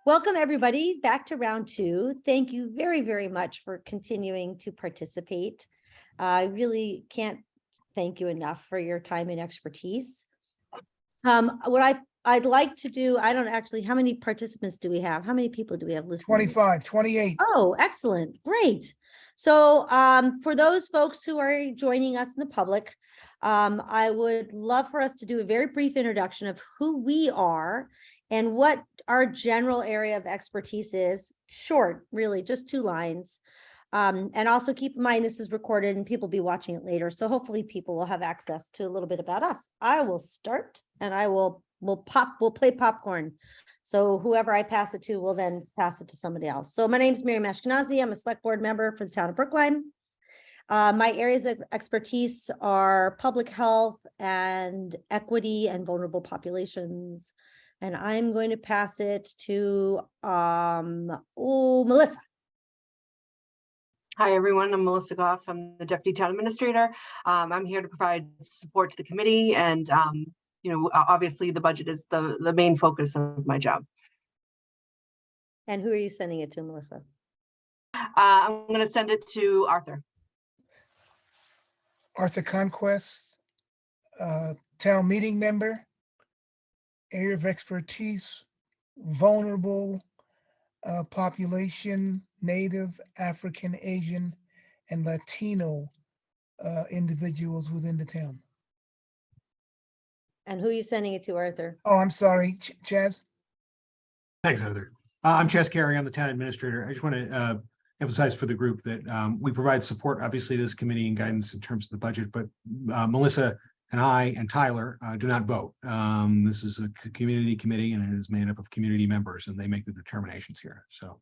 Welcome everybody back to round two. Thank you very, very much for continuing to participate. I really can't thank you enough for your time and expertise. What I'd like to do, I don't actually, how many participants do we have? How many people do we have listening? 25, 28. Oh, excellent. Great. So for those folks who are joining us in the public, I would love for us to do a very brief introduction of who we are and what our general area of expertise is. Short, really, just 2 lines. And also keep in mind, this is recorded and people will be watching it later. So hopefully people will have access to a little bit about us. I will start and we'll play popcorn. So whoever I pass it to will then pass it to somebody else. So my name is Miriam Ashkenazi. I'm a select board member for the town of Brookline. My areas of expertise are public health and equity and vulnerable populations. And I'm going to pass it to Melissa. Hi, everyone. I'm Melissa Goff. I'm the Deputy Town Administrator. I'm here to provide support to the committee. And, obviously the budget is the main focus of my job. And who are you sending it to, Melissa? I'm going to send it to Arthur. Arthur Conquest, town meeting member, area of expertise, vulnerable population, Native, African, Asian, and Latino individuals within the town. And who are you sending it to, Arthur? Oh, I'm sorry, Chaz. Thanks, Heather. I'm Chaz Carey. I'm the town administrator. I just want to emphasize for the group that we provide support, obviously, to this committee and guidance in terms of the budget, but Melissa and I and Tyler do not vote. This is a community committee and it is made up of community members and they make the determinations here. So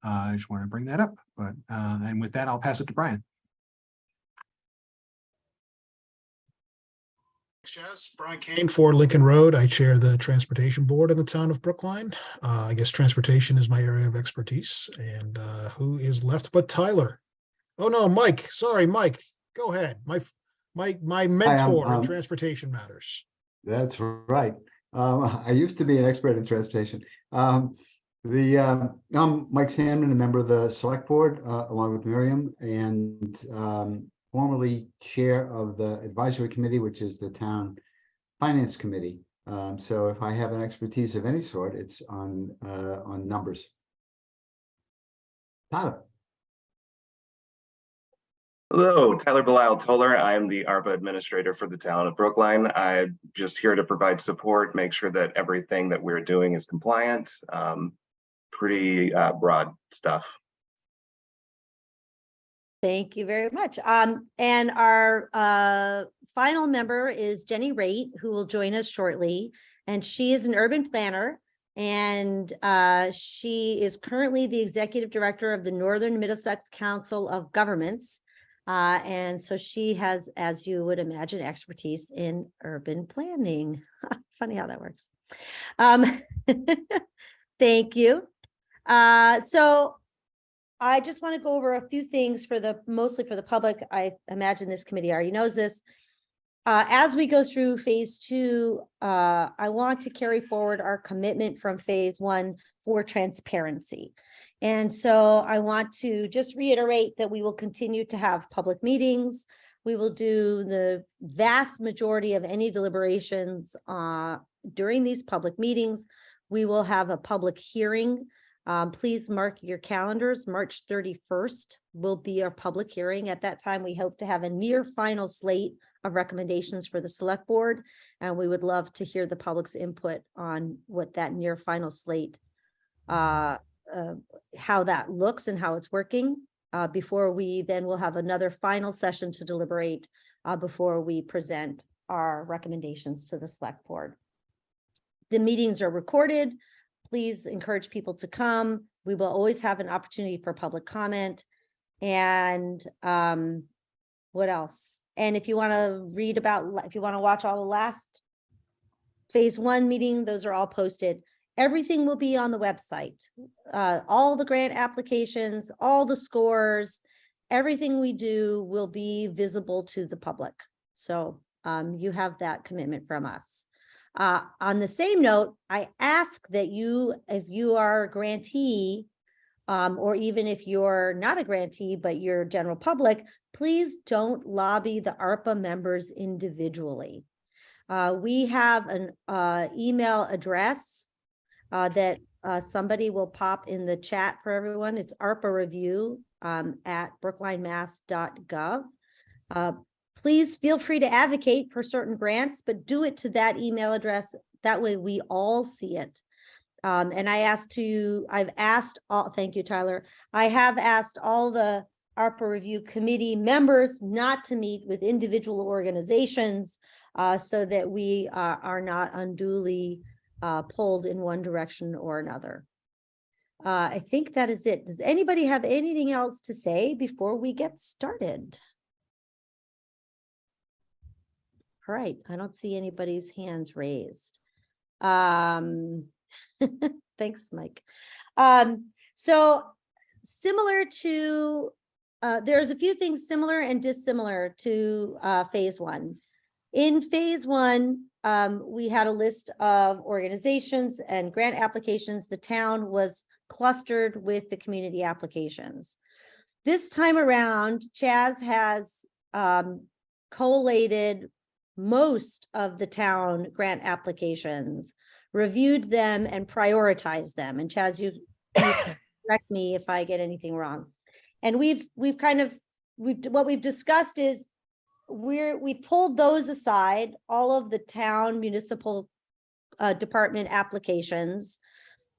I just want to bring that up, but and with that, I'll pass it to Brian. Thanks, Chaz. Brian Kane for Lincoln Road. I chair the transportation board in the town of Brookline. I guess transportation is my area of expertise. And who is left but Tyler? Oh no, Mike. Sorry, Mike. Go ahead. My mentor in transportation matters. That's right. I used to be an expert in transportation. I'm Mike Sandman, a member of the select board, along with Miriam, and formerly chair of the advisory committee, which is the town finance committee. So if I have an expertise of any sort, it's on numbers. Tyler. Hello, Tyler Belisle-Toller. I am the ARPA administrator for the town of Brookline. I'm just here to provide support, make sure that everything that we're doing is compliant. Pretty broad stuff. Thank you very much. And our final member is Jenny Raitt, who will join us shortly. And she is an urban planner. And she is currently the executive director of the Northern Middlesex Council of Governments. And so she has, as you would imagine, expertise in urban planning. Funny how that works. Thank you. So I just want to go over a few things mostly for the public. I imagine this committee already knows this. As we go through phase 2, I want to carry forward our commitment from phase 1 for transparency. And so I want to just reiterate that we will continue to have public meetings. We will do the vast majority of any deliberations during these public meetings. We will have a public hearing. Please mark your calendars. March 31st will be our public hearing. At that time, we hope to have a near final slate of recommendations for the select board. And we would love to hear the public's input on what that near final slate, how that looks and how it's working before we then will have another final session to deliberate before we present our recommendations to the select board. The meetings are recorded. Please encourage people to come. We will always have an opportunity for public comment. And what else? And if you want to if you want to watch all the last phase 1 meeting, those are all posted. Everything will be on the website. All the grant applications, all the scores, everything we do will be visible to the public. So you have that commitment from us. On the same note, I ask that you, if you are a grantee, or even if you're not a grantee, but you're general public, please don't lobby the ARPA members individually. We have an email address that somebody will pop in the chat for everyone. It's ARPA review at brooklinemass.gov. Please feel free to advocate for certain grants, but do it to that email address. That way we all see it. And I've asked all, thank you, Tyler. I have asked all the ARPA review committee members not to meet with individual organizations so that we are not unduly pulled in one direction or another. I think that is it. Does anybody have anything else to say before we get started? All right, I don't see anybody's hands raised. Thanks, Mike. So similar to, there's a few things similar and dissimilar to phase one. In phase one, we had a list of organizations and grant applications. The town was clustered with the community applications. This time around, Chaz has collated most of the town grant applications, reviewed them and prioritized them. And Chaz, you correct me if I get anything wrong. And what we've discussed is we pulled those aside, all of the town municipal department applications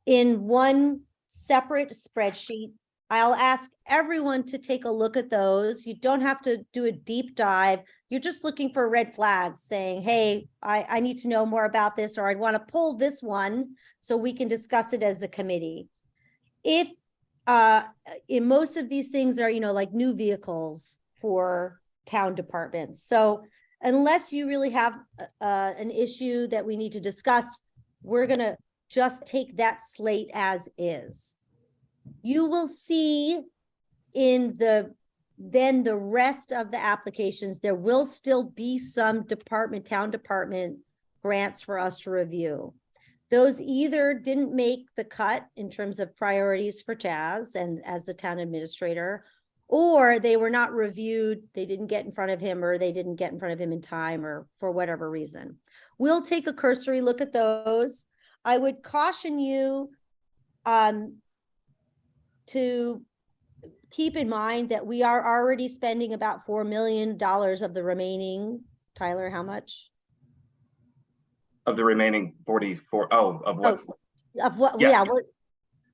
in one separate spreadsheet. I'll ask everyone to take a look at those. You don't have to do a deep dive. You're just looking for red flags saying, hey, I need to know more about this, or I'd want to pull this one so we can discuss it as a committee. If in most of these things are, like new vehicles for town departments. So unless you really have an issue that we need to discuss, we're going to just take that slate as is. You will see in then the rest of the applications, there will still be some town department grants for us to review. Those either didn't make the cut in terms of priorities for Chaz and as the town administrator, or they were not reviewed, they didn't get in front of him, or they didn't get in front of him in time, or for whatever reason. We'll take a cursory look at those. I would caution you to keep in mind that we are already spending about $4 million of the remaining. Tyler, how much? Of the remaining 44, of what? Of what? Yeah. Yeah. What,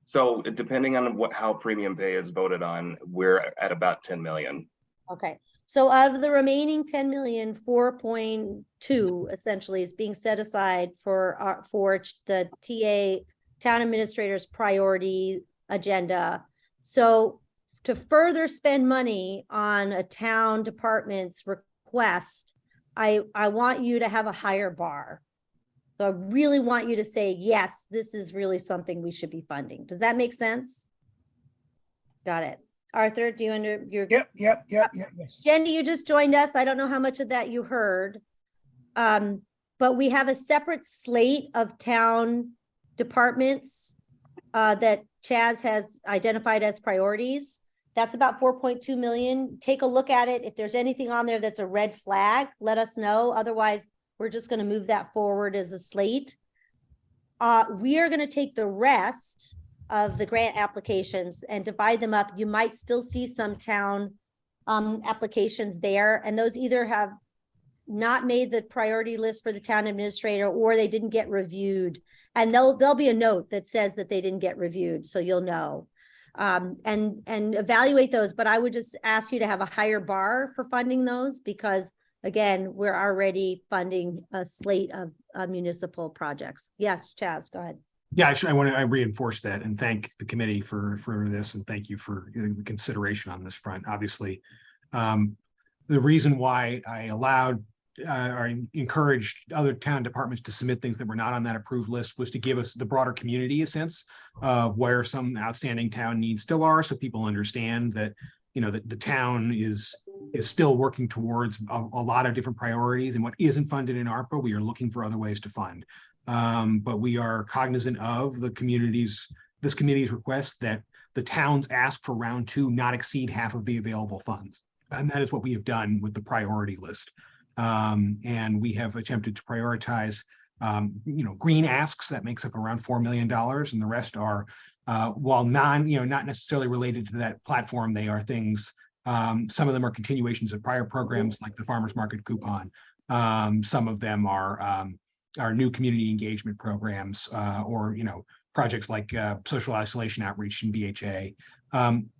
So depending on how premium pay is voted on, we're at about 10 million. okay. So out of the remaining 10 million, 4.2 essentially is being set aside for the TA town administrator's priority agenda. So to further spend money on a town department's request, I want you to have a higher bar. So I really want you to say, yes, this is really something we should be funding. Does that make sense? Got it. Arthur, do you Yep, yes. Jenny, you just joined us. I don't know how much of that you heard. But we have a separate slate of town departments that Chaz has identified as priorities. That's about 4.2 million. Take a look at it. If there's anything on there that's a red flag, let us know. Otherwise, we're just going to move that forward as a slate. We are going to take the rest of the grant applications and divide them up. You might still see some town applications there, and those either have not made the priority list for the town administrator or they didn't get reviewed. And there'll be a note that says that they didn't get reviewed, so you'll know. And evaluate those, but I would just ask you to have a higher bar for funding those because again, we're already funding a slate of municipal projects. Yes, Chaz, go ahead. Yeah, actually, I reinforce that and thank the committee for this, and thank you for the consideration on this front. Obviously, the reason why I allowed or encouraged other town departments to submit things that were not on that approved list was to give us the broader community a sense of where some outstanding town needs still are, so people understand that that the town is is still working towards a lot of different priorities, and what isn't funded in ARPA, we are looking for other ways to fund. But we are cognizant of this committee's request that the towns ask for round 2 not exceed half of the available funds. And that is what we have done with the priority list. And we have attempted to prioritize, green asks that makes up around $4 million, and the rest are, while not necessarily related to that platform, they are things. Some of them are continuations of prior programs like the farmers market coupon. Some of them are new community engagement programs, or projects like social isolation outreach and BHA.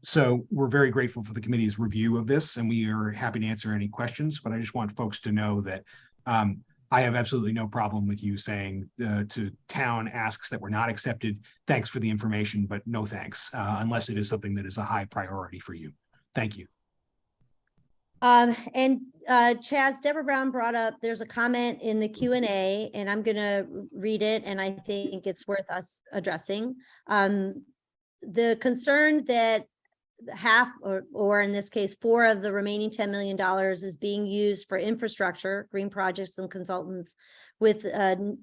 So we're very grateful for the committee's review of this, and we are happy to answer any questions. But I just want folks to know that I have absolutely no problem with you saying to town asks that were not accepted, thanks for the information, but no thanks, unless it is something that is a high priority for you. Thank you. And Chaz, Deborah Brown brought up, there's a comment in the Q&A, and I'm gonna read it, and I think it's worth us addressing. The concern that half, or in this case, 4 of the remaining $10 million is being used for infrastructure, green projects and consultants, with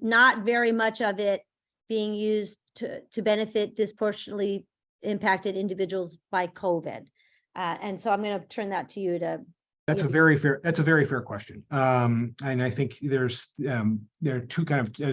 not very much of it being used to benefit disproportionately impacted individuals by COVID. And so I'm going to turn that to you to. That's a very fair question. And I think there are there's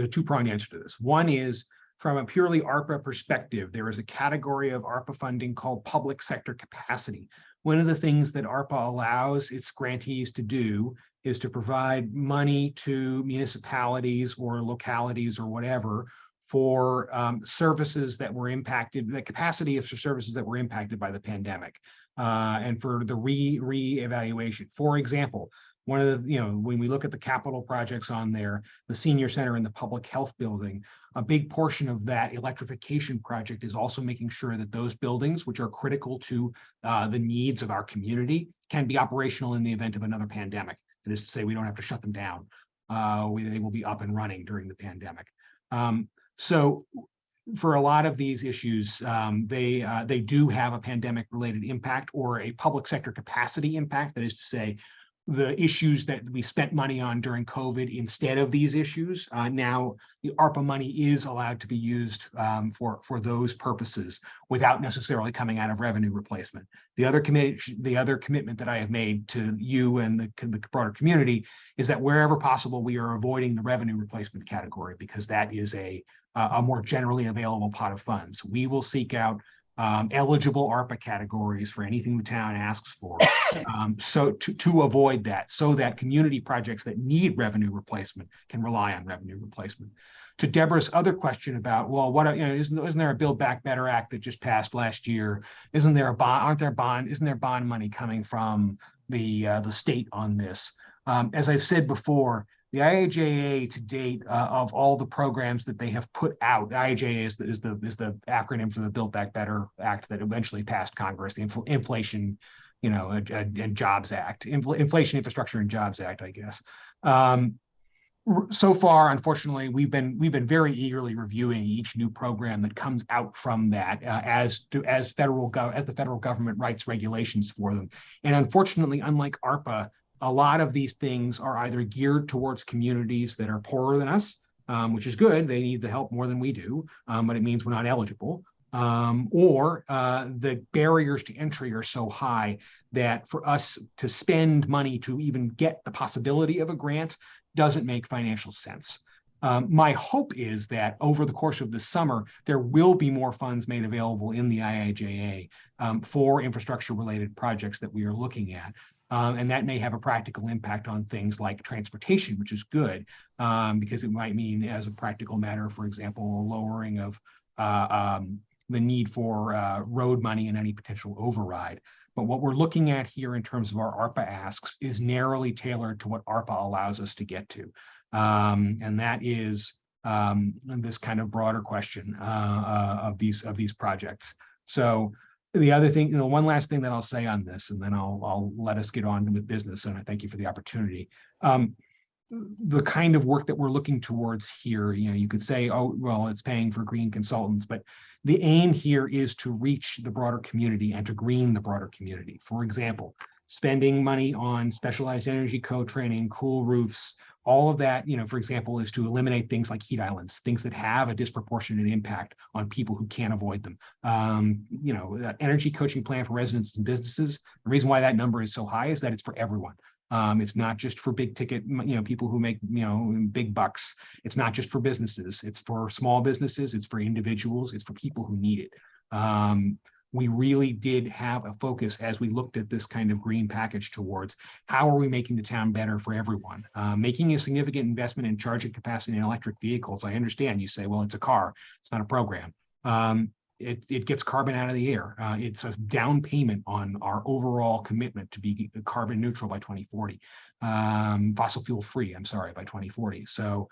a two-pronged answer to this. One is, from a purely ARPA perspective, there is a category of ARPA funding called public sector capacity. One of the things that ARPA allows its grantees to do is to provide money to municipalities or localities or whatever for services that were impacted, the capacity of services that were impacted by the pandemic, and for the re-evaluation. For example, one of the, when we look at the capital projects on there, the senior center and the public health building, a big portion of that electrification project is also making sure that those buildings, which are critical to the needs of our community, can be operational in the event of another pandemic. That is to say, we don't have to shut them down. They will be up and running during the pandemic. So for a lot of these issues, they do have a pandemic-related impact or a public sector capacity impact. That is to say, the issues that we spent money on during COVID instead of these issues, now the ARPA money is allowed to be used for those purposes without necessarily coming out of revenue replacement. The other commitment that I have made to you and the broader community is that wherever possible, we are avoiding the revenue replacement category, because that is a more generally available pot of funds. We will seek out eligible ARPA categories for anything the town asks for, so to avoid that, so that community projects that need revenue replacement can rely on revenue replacement. To Deborah's other question about, well, what isn't there a Build Back Better Act that just passed last year? Isn't there bond money coming from the state on this? As I've said before, the IIJA to date, of all the programs that they have put out, the IIJA is the acronym for the Build Back Better Act that eventually passed Congress, the Inflation, and Jobs Act, Inflation, Infrastructure, and Jobs Act, I guess. So far, unfortunately, we've been very eagerly reviewing each new program that comes out from that, as the federal government writes regulations for them. And unfortunately, unlike ARPA, a lot of these things are either geared towards communities that are poorer than us, which is good. They need the help more than we do, but it means we're not eligible. Or the barriers to entry are so high that for us to spend money to even get the possibility of a grant doesn't make financial sense. My hope is that over the course of this summer, there will be more funds made available in the IIJA for infrastructure-related projects that we are looking at. And that may have a practical impact on things like transportation, which is good, because it might mean, as a practical matter, for example, a lowering of the need for road money and any potential override. But what we're looking at here in terms of our ARPA asks is narrowly tailored to what ARPA allows us to get to. And that is this kind of broader question of these projects. So the other thing, one last thing that I'll say on this, and then I'll let us get on with business, and I thank you for the opportunity. The kind of work that we're looking towards here, you could say, oh, well, it's paying for green consultants, but the aim here is to reach the broader community and to green the broader community. For example, spending money on specialized energy co-training, cool roofs, all of that, for example, is to eliminate things like heat islands, things that have a disproportionate impact on people who can't avoid them. That energy coaching plan for residents and businesses, the reason why that number is so high is that it's for everyone. It's not just for big ticket, people who make, big bucks. It's not just for businesses. It's for small businesses. It's for individuals. It's for people who need it. We really did have a focus as we looked at this kind of green package towards how are we making the town better for everyone? Making a significant investment in charging capacity in electric vehicles. I understand you say, well, it's a car, it's not a program. It gets carbon out of the air. It's a down payment on our overall commitment to be carbon neutral by 2040, fossil fuel free, I'm sorry, by 2040. So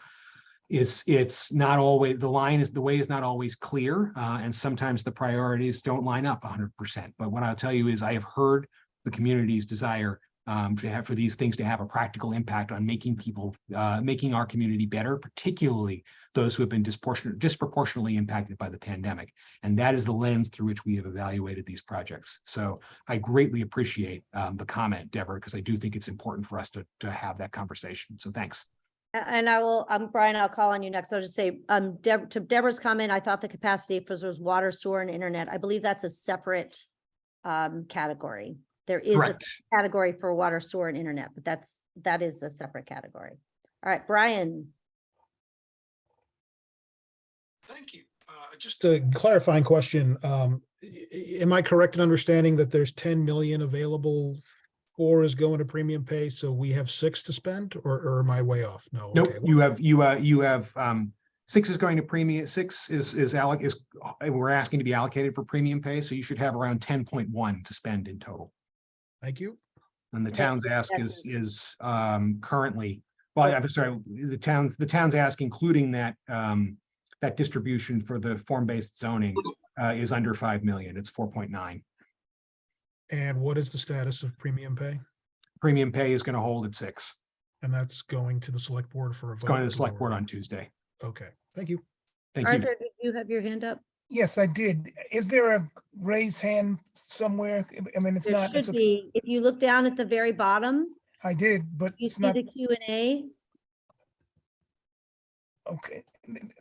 it's not always, the way is not always clear, and sometimes the priorities don't line up 100%. But what I'll tell you is I have heard the community's desire for these things to have a practical impact on making our community better, particularly those who have been disproportionately impacted by the pandemic. And that is the lens through which we have evaluated these projects. So I greatly appreciate the comment, Deborah, because I do think it's important for us to have that conversation. So thanks. And I will, Brian, I'll call on you next. I'll just say, to Deborah's comment, I thought the capacity was water, sewer, and internet. I believe that's a separate category. There is Correct. a category for water, sewer, and internet, but that is a separate category. All right, Brian. Thank you. Just a clarifying question. Am I correct in understanding that there's 10 million available? 4 is going to premium pay, so we have 6 to spend, or am I way off? No. Nope. Okay. You have 6 is going to premium. 6 is we're asking to be allocated for premium pay, so you should have around 10.1 to spend in total. Thank you. And the town's ask is currently, well, I'm sorry, the town's ask, including that that distribution for the form-based zoning, is under 5 million. It's 4.9. And what is the status of premium pay? Premium pay is going to hold at 6. And that's going to the select board for a vote. Going to the select board on Tuesday. Okay, thank you. Thank you. Arthur, did you have your hand up? Yes, I did. Is there a raised hand somewhere? I mean, if There not, it's should okay. be. If you look down at the very bottom, I did, but you it's see not, the Q&A okay.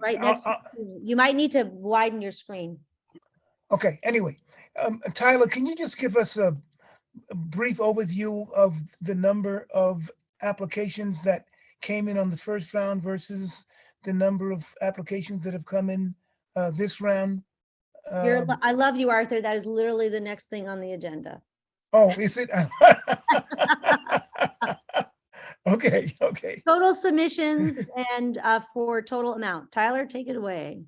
right I'll- next to, you might need to widen your screen. Okay, anyway, Tyler, can you just give us a brief overview of the number of applications that came in on the first round versus the number of applications that have come in this round? I love you, Arthur. That is literally the next thing on the agenda. Oh, is it? Okay, okay. Total submissions and for total amount. Tyler, take it away.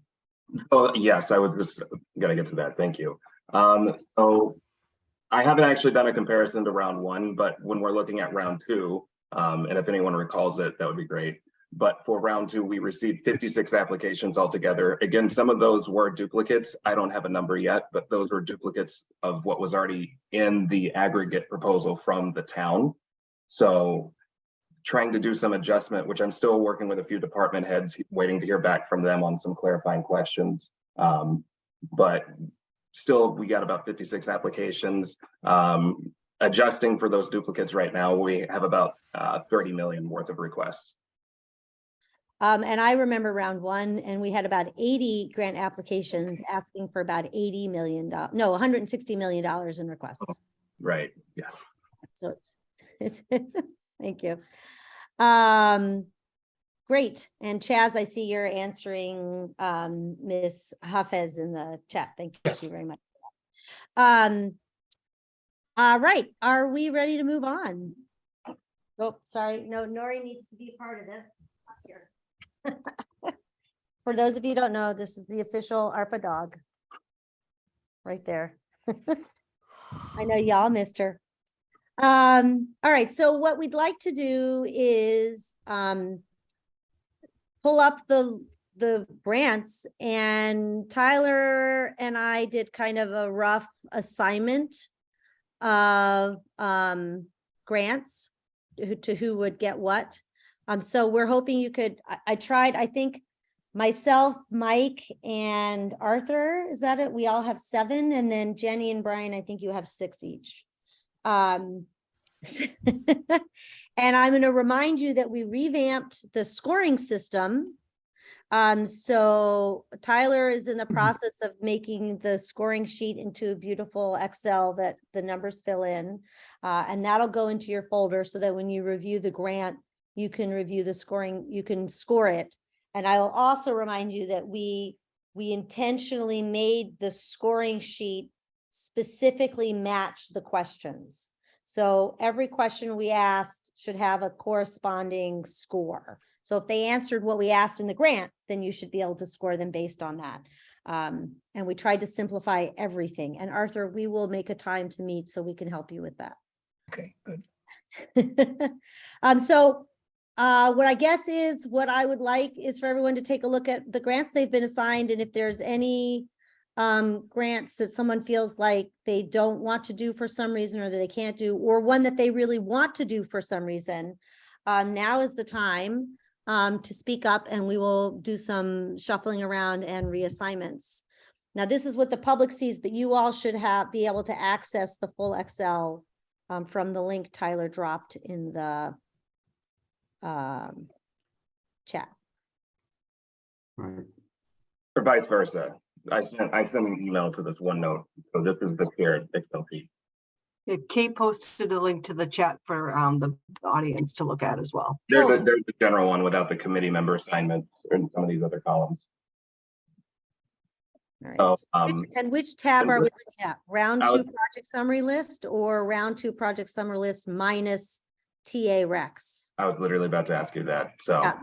Oh, yes, I was just gonna get to that. Thank you. So I haven't actually done a comparison to round 1, but when we're looking at round 2, and if anyone recalls it, that would be great. But for round 2, we received 56 applications altogether. Again, some of those were duplicates. I don't have a number yet, but those were duplicates of what was already in the aggregate proposal from the town. So trying to do some adjustment, which I'm still working with a few department heads, waiting to hear back from them on some clarifying questions. But still, we got about 56 applications. Adjusting for those duplicates right now, we have about 30 million worth of requests. And I remember round 1, and we had about 80 grant applications asking for about $80 million, no, $160 million in requests. Right, yes. So it's thank you. Great. And Chaz, I see you're answering Miss Hafez in the chat. Thank Yes. you very much. All right. Are we ready to move on? Oh, sorry. No, Nori needs to be a part of this. Up here. For those of you who don't know, this is the official ARPA dog. Right there. I know y'all missed her. All right, so what we'd like to do is pull up the grants, and Tyler and I did kind of a rough assignment of grants to who would get what. So we're hoping you could, I tried, I think myself, Mike, and Arthur, is that it? We all have 7, and then Jenny and Brian, I think you have 6 each. And I'm going to remind you that we revamped the scoring system. So Tyler is in the process of making the scoring sheet into a beautiful Excel that the numbers fill in. And that'll go into your folder so that when you review the grant, you can review the scoring, you can score it. And I will also remind you that we intentionally made the scoring sheet specifically match the questions. So every question we asked should have a corresponding score. So if they answered what we asked in the grant, then you should be able to score them based on that. And we tried to simplify everything. And Arthur, we will make a time to meet so we can help you with that. Okay, good. What I guess is what I would like is for everyone to take a look at the grants they've been assigned, and if there's any grants that someone feels like they don't want to do for some reason, or that they can't do, or one that they really want to do for some reason, now is the time to speak up, and we will do some shuffling around and reassignments. Now, this is what the public sees, but you all should be able to access the full Excel from the link Tyler dropped in the chat. Right. Or vice versa. I sent an email to this OneNote. So this is the shared Excel sheet. Yeah, Kate posted a link to the chat for the audience to look at as well. There's a general one without the committee member assignments and some of these other columns. All So, right. Which tab and are we with- looking at? Round I two was- project summary list or round two project summary list minus TA Rex? I was literally about to ask you that. So, Yeah.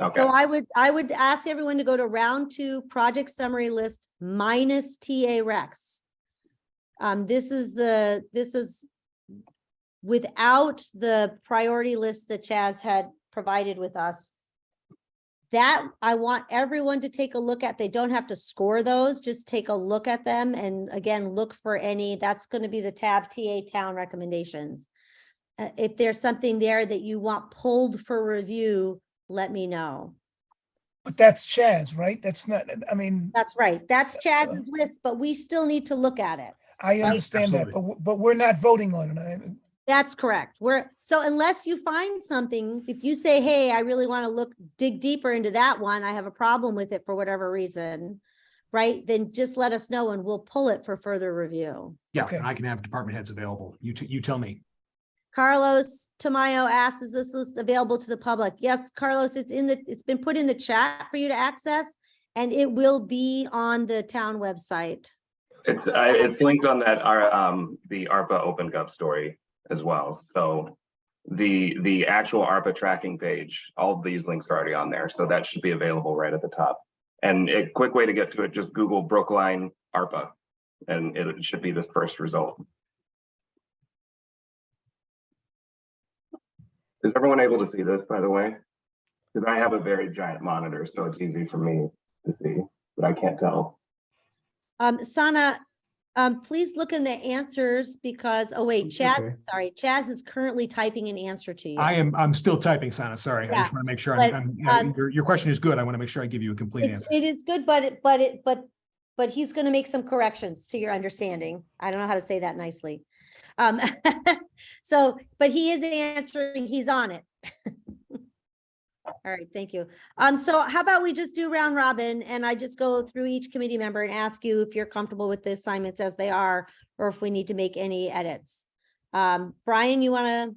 okay. So I would ask everyone to go to round two project summary list minus TA Rex. This is without the priority list that Chaz had provided with us. That I want everyone to take a look at. They don't have to score those, just take a look at them. And again, look for any, that's going to be the tab TA town recommendations. If there's something there that you want pulled for review, let me know. But that's Chaz, right? That's not, I mean, That's right. That's Chaz's list, but we still need to look at it. I understand that, Absolutely. but we're not voting on it. That's correct. So unless you find something, if you say, hey, I really want to dig deeper into that one, I have a problem with it for whatever reason, right? Then just let us know and we'll pull it for further review. Yeah, Okay. and I can have department heads available. You tell me. Carlos Tamayo asks, is this list available to the public? Yes, Carlos, it's been put in the chat for you to access, and it will be on the town website. It's linked on that the ARPA OpenGov story as well. So the actual ARPA tracking page, all of these links are already on there. So that should be available right at the top. And a quick way to get to it, just Google Brookline ARPA, and it should be this first result. Is everyone able to see this, by the way? Because I have a very giant monitor, so it's easy for me to see, but I can't tell. Sana, please look in the answers because, oh wait, Okay. Chaz is currently typing an answer to you. I'm still typing, Sana. Sorry. I just want to make sure your question is good. I want to make sure I give you a complete answer. It is good, but he's going to make some corrections to your understanding. I don't know how to say that nicely. But he is answering, he's on it. All right, thank you. So how about we just do round robin and I just go through each committee member and ask you if you're comfortable with the assignments as they are, or if we need to make any edits. Brian, you want to?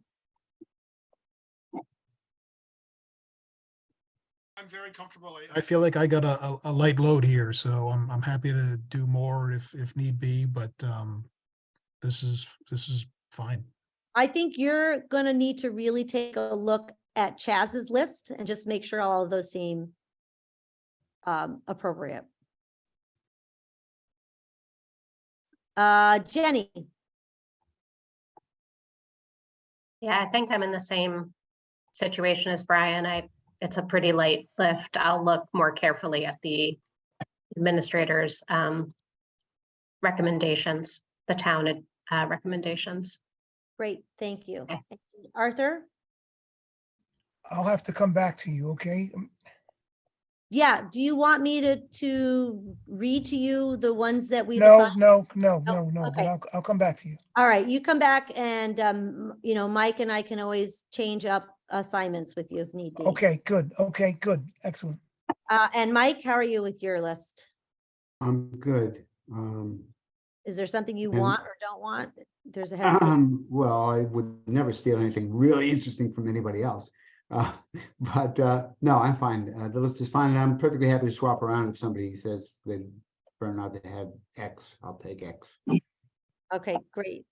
I'm very comfortable. I feel like I got a light load here, so I'm happy to do more if need be, but this is fine. I think you're going to need to really take a look at Chaz's list and just make sure all of those seem appropriate. Jenny. Yeah, I think I'm in the same situation as Brian. It's a pretty light lift. I'll look more carefully at the administrator's recommendations, the town recommendations. Great, thank you. Okay. Arthur? I'll have to come back to you, okay? Yeah, do you want me to read to you the ones that we've No, assigned? no, but Okay. I'll come back to you. All right, you come back and, you know, Mike and I can always change up assignments with you if need be. Okay, good. Okay, good. Excellent. And Mike, how are you with your list? I'm good. Is there something you And- want or don't want? There's a hesitation. Well, I would never steal anything really interesting from anybody else. But no, I'm fine. The list is fine, and I'm perfectly happy to swap around if somebody says they'd prefer not to have X. I'll take X. Okay, great.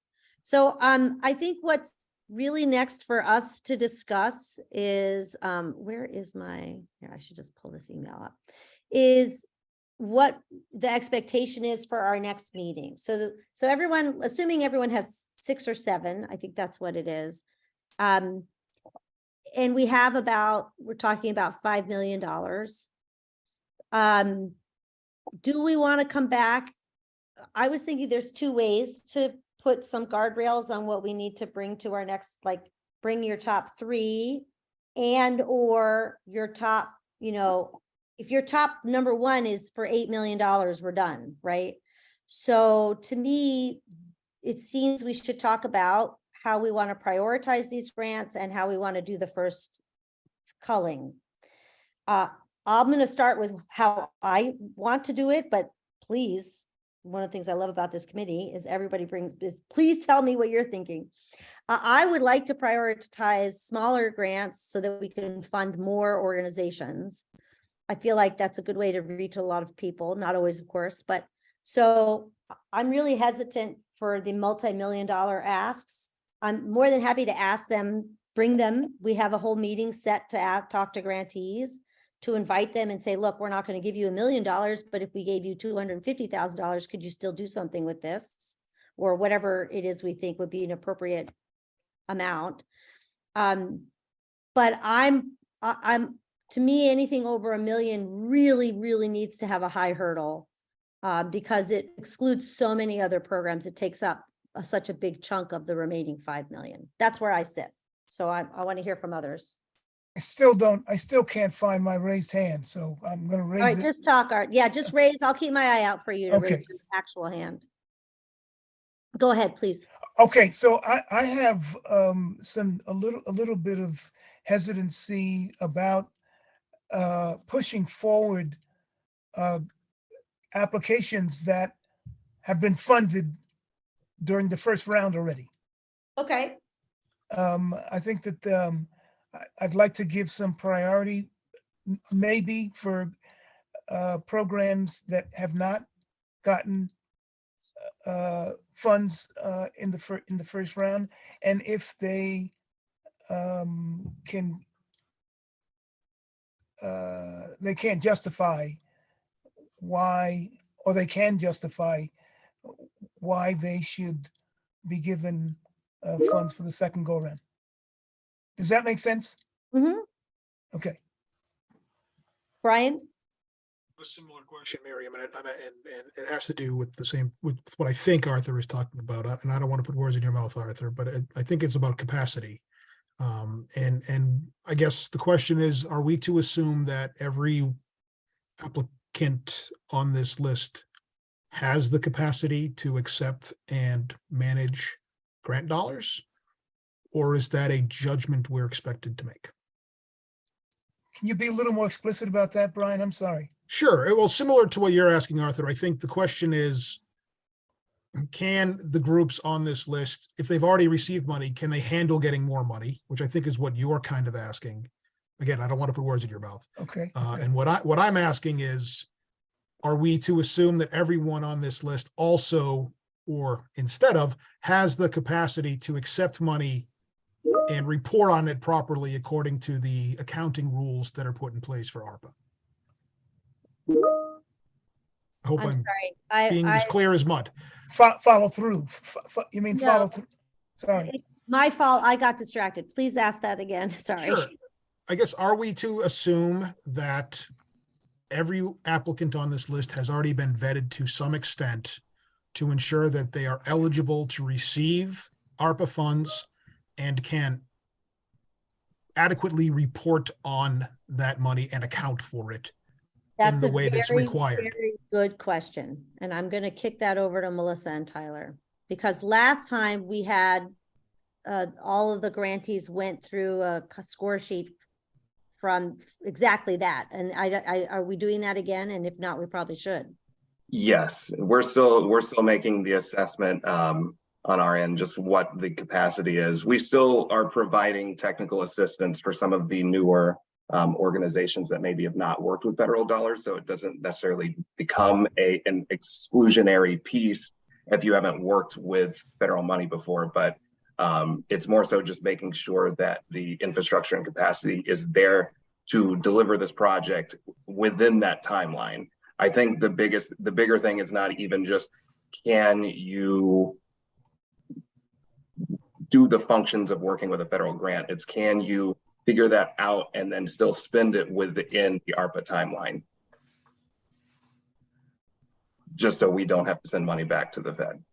So, I think what's really next for us to discuss is, where is my, here, I should just pull this email up, is what the expectation is for our next meeting. So everyone, assuming everyone has 6 or 7, I think that's what it is. And we have we're talking about $5 million. Do we want to come back? I was thinking there's 2 ways to put some guardrails on what we need to bring to our next, like, bring your top 3 and or your top, you know, if your top number 1 is for $8 million, we're done, right? So to me, it seems we should talk about how we want to prioritize these grants and how we want to do the first culling. I'm going to start with how I want to do it, but please, one of the things I love about this committee is everybody brings this. Please tell me what you're thinking. I would like to prioritize smaller grants so that we can fund more organizations. I feel like that's a good way to reach a lot of people, not always, of course, but so I'm really hesitant for the multi-million-dollar asks. I'm more than happy to ask them, bring them. We have a whole meeting set to talk to grantees, to invite them and say, look, we're not going to give you $1 million, but if we gave you $250,000, could you still do something with this? Or whatever it is we think would be an appropriate amount. But I'm to me, anything over $1 million really needs to have a high hurdle, because it excludes so many other programs. It takes up such a big chunk of the remaining 5 million. That's where I sit. So I want to hear from others. I still can't find my raised hand, so I'm gonna All right, raise it. just talk, Art. Yeah, just raise. I'll keep my eye out for you to raise Okay. your actual hand. Go ahead, please. Okay, so I have a little bit of hesitancy about pushing forward applications that have been funded during the first round already. Okay. I think that I'd like to give some priority, maybe for programs that have not gotten funds in the first round, and if they can't justify why, or they can justify why they should be given funds for the second go round. Does that make sense? Mm-hmm. Okay. Brian? A similar question, Miriam, and it has to do with with what I think Arthur is talking about. And I don't want to put words in your mouth, Arthur, but I think it's about capacity. And I guess the question is, are we to assume that every applicant on this list has the capacity to accept and manage grant dollars? Or is that a judgment we're expected to make? Can you be a little more explicit about that, Brian? I'm sorry. Sure. Well, similar to what you're asking, Arthur, I think the question is, can the groups on this list, if they've already received money, can they handle getting more money? Which I think is what you're kind of asking. Again, I don't want to put words in your mouth. Okay. And what I'm asking is, are we to assume that everyone on this list also, or instead of, has the capacity to accept money and report on it properly according to the accounting rules that are put in place for ARPA? I hope I'm I'm sorry. being as clear as mud. Follow through. You mean No. follow through? Sorry. It's my fault. I got distracted. Please ask that again. Sorry. Sure. I guess, are we to assume that every applicant on this list has already been vetted to some extent to ensure that they are eligible to receive ARPA funds and can adequately report on that money and account for it That's the a way that's very, required. very good question. And I'm going to kick that over to Melissa and Tyler. Because last time we had all of the grantees went through a score sheet from exactly that. And are we doing that again? And if not, we probably should. Yes, we're still making the assessment on our end, just what the capacity is. We still are providing technical assistance for some of the newer organizations that maybe have not worked with federal dollars, so it doesn't necessarily become an exclusionary piece if you haven't worked with federal money before. But it's more so just making sure that the infrastructure and capacity is there to deliver this project within that timeline. I think the bigger thing is not even just, can you do the functions of working with a federal grant? It's, can you figure that out and then still spend it within the ARPA timeline? Just so we don't have to send money back to the Fed.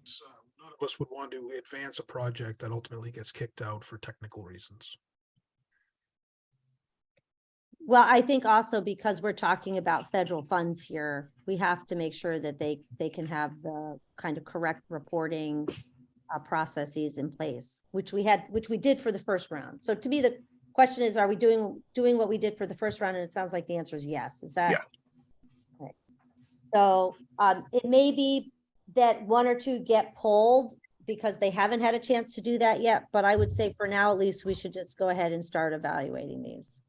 So none of us would want to advance a project that ultimately gets kicked out for technical reasons. Well, I think also because we're talking about federal funds here, we have to make sure that they can have the kind of correct reporting processes in place, which we did for the first round. So to me, the question is, are we doing what we did for the first round? And it sounds like the answer is yes. Is that? Yes. Okay. So it may be that one or two get pulled because they haven't had a chance to do that yet. But I would say for now, at least, we should just go ahead and start evaluating these.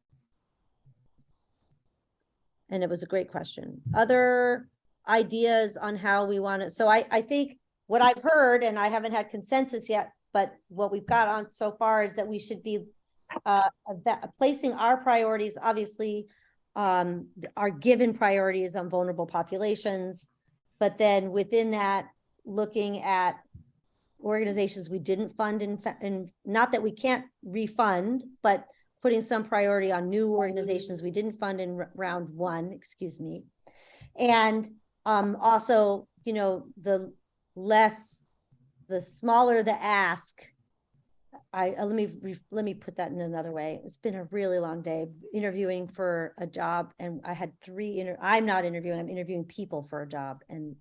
And it was a great question. Other ideas on how we want to, so I think what I've heard, and I haven't had consensus yet, but what we've got on so far is that we should be placing our priorities, obviously, our given priorities on vulnerable populations, but then within that, looking at organizations we didn't fund and not that we can't refund, but putting some priority on new organizations we didn't fund in round one, excuse me. And also, you know, the smaller the ask. Let me put that in another way. It's been a really long day interviewing for a job, and I had I'm not interviewing, I'm interviewing people for a job, and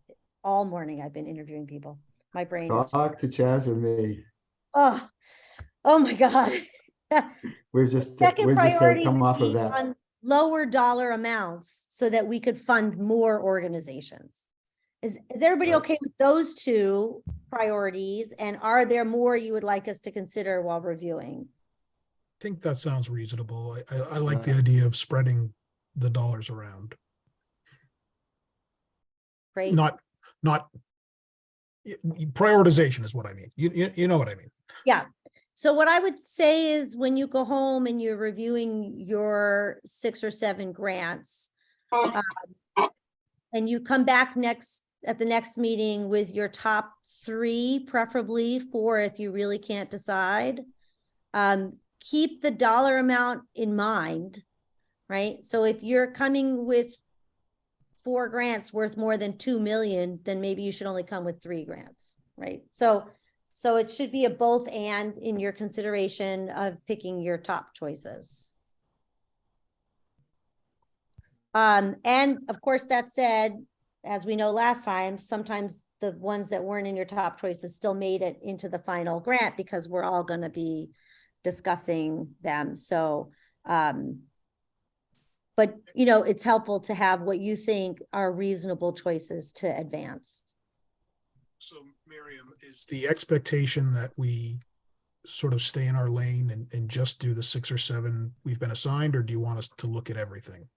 all morning I've been interviewing people. My brain is Talk to Chaz and me. oh my God. We've just Second priority come would off of be that. on lower dollar amounts so that we could fund more organizations. Is everybody Right. okay with those two priorities? And are there more you would like us to consider while reviewing? I think that sounds reasonable. I like the idea of spreading the dollars around. Great. Not prioritization is what I mean. You know what I mean. Yeah. So what I would say is when you go home and you're reviewing your 6 or 7 grants, and you come back at the next meeting with your top 3, preferably 4 if you really can't decide, keep the dollar amount in mind, right? So if you're coming with 4 grants worth more than 2 million, then maybe you should only come with 3 grants, right? So it should be a both and in your consideration of picking your top choices. And of course, that said, as we know last time, sometimes the ones that weren't in your top choices still made it into the final grant because we're all going to be discussing them. So, but you know, it's helpful to have what you think are reasonable choices to advance. So Miriam, is the expectation that we sort of stay in our lane and just do the 6 or 7 we've been assigned, or do you want us to look at everything?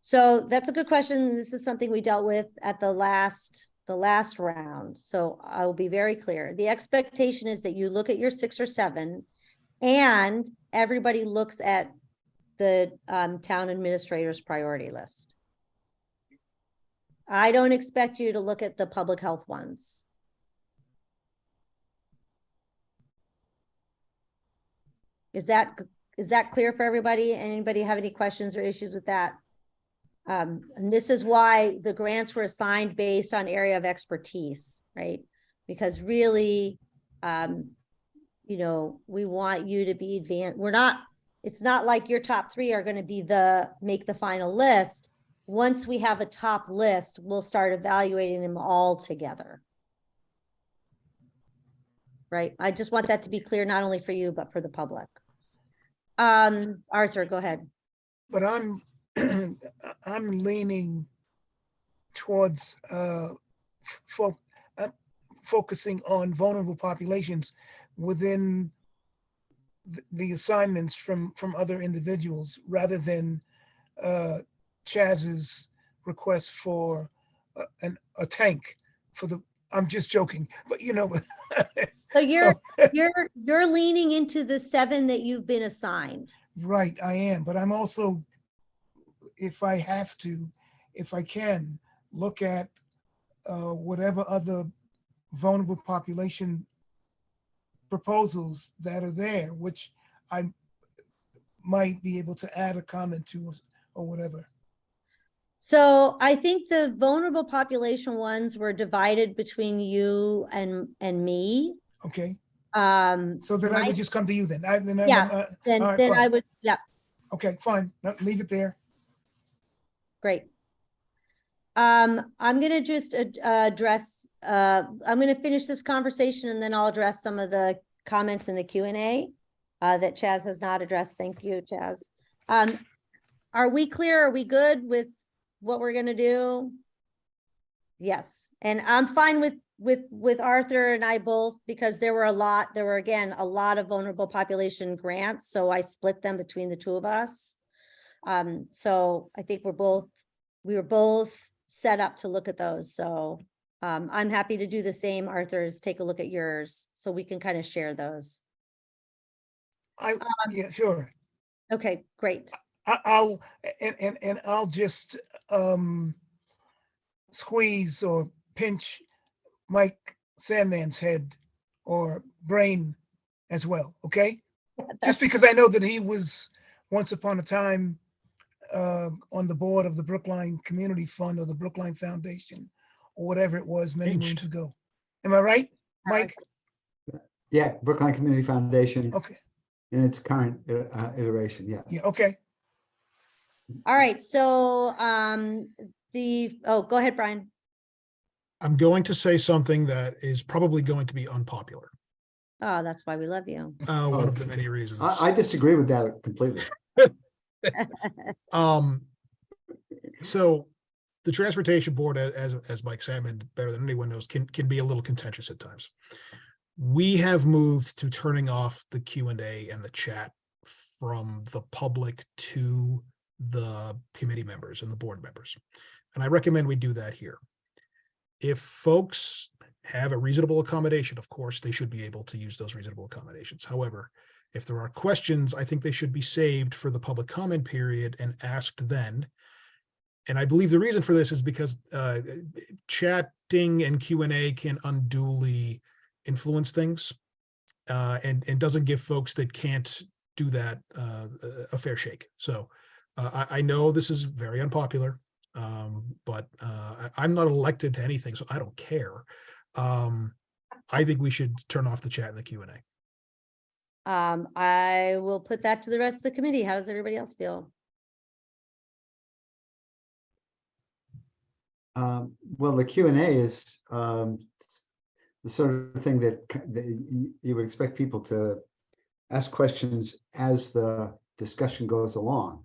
So that's a good question. This is something we dealt with at the last round. So I will be very clear. The expectation is that you look at your 6 or 7 and everybody looks at the town administrator's priority list. I don't expect you to look at the public health ones. Is that clear for everybody? Anybody have any questions or issues with that? And this is why the grants were assigned based on area of expertise, right? Because really, you know, we want you to be advanced. It's not like your top 3 are going to be make the final list. once we have a top list, we'll start evaluating them all together. Right? I just want that to be clear, not only for you, but for the public. Arthur, go ahead. But I'm I'm leaning towards focusing on vulnerable populations within the assignments from other individuals, rather than Chaz's request for a tank for the. I'm just joking, but you know. So you're leaning into the 7 that you've been assigned. Right, I am, but I'm also, if I have to, if I can, look at whatever other vulnerable population proposals that are there, which I might be able to add a comment to or whatever. So I think the vulnerable population ones were divided between you and me. Okay, So so then I would just come to you then. Yeah, then all right, I fine. would, yeah, Okay, fine. No, leave it there. great. I'm gonna just address, I'm gonna finish this conversation and then I'll address some of the comments in the Q&A that Chaz has not addressed. Thank you, Chaz. Are we clear? Are we good with what we're gonna do? Yes, and I'm fine with Arthur and I both, because there were again a lot of vulnerable population grants, so I split them between the two of us. So I think we were both set up to look at those. So I'm happy to do the same. Arthur's, take a look at yours so we can kind of share those. Yeah, sure. Okay, great. I'll just squeeze or pinch Mike Sandman's head or brain as well, okay? Just because I know that he was once upon a time on the board of the Brookline Community Fund or the Brookline Foundation or whatever it was many moons Pinched. ago. Am I right, Mike? Yeah, Brookline Community Foundation Okay, in its current iteration, yes. yeah, okay. All right, so go ahead, Brian. I'm going to say something that is probably going to be unpopular. Oh, that's why we love you. One of the many reasons. I disagree with that completely. So the transportation board, as Mike Salmon better than anyone knows, can be a little contentious at times. We have moved to turning off the Q&A and the chat from the public to the committee members and the board members. And I recommend we do that here. If folks have a reasonable accommodation, of course, they should be able to use those reasonable accommodations. However, if there are questions, I think they should be saved for the public comment period and asked then. And I believe the reason for this is because chatting and Q&A can unduly influence things and doesn't give folks that can't do that a fair shake. So I know this is very unpopular, but I'm not elected to anything, so I don't care. I think we should turn off the chat and the Q&A. I will put that to the rest of the committee. How does everybody else feel? Well, the Q&A is the sort of thing that you would expect people to ask questions as the discussion goes along.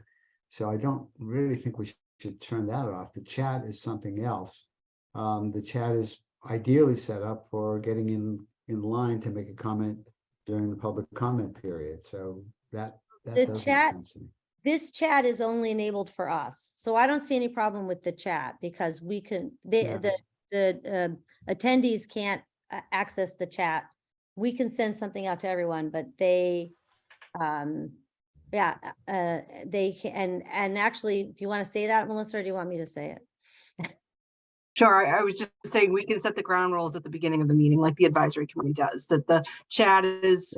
So I don't really think we should turn that off. The chat is something else. The chat is ideally set up for getting in line to make a comment during the public comment period. So that does make sense to me. This chat is only enabled for us, so I don't see any problem with the chat because we can, the attendees can't access the chat. We can send something out to everyone, but they, they can, and actually, do you want to say that, Melissa, or do you want me to say it? Sure, I was just saying we can set the ground rules at the beginning of the meeting, like the advisory committee does, that the chat is,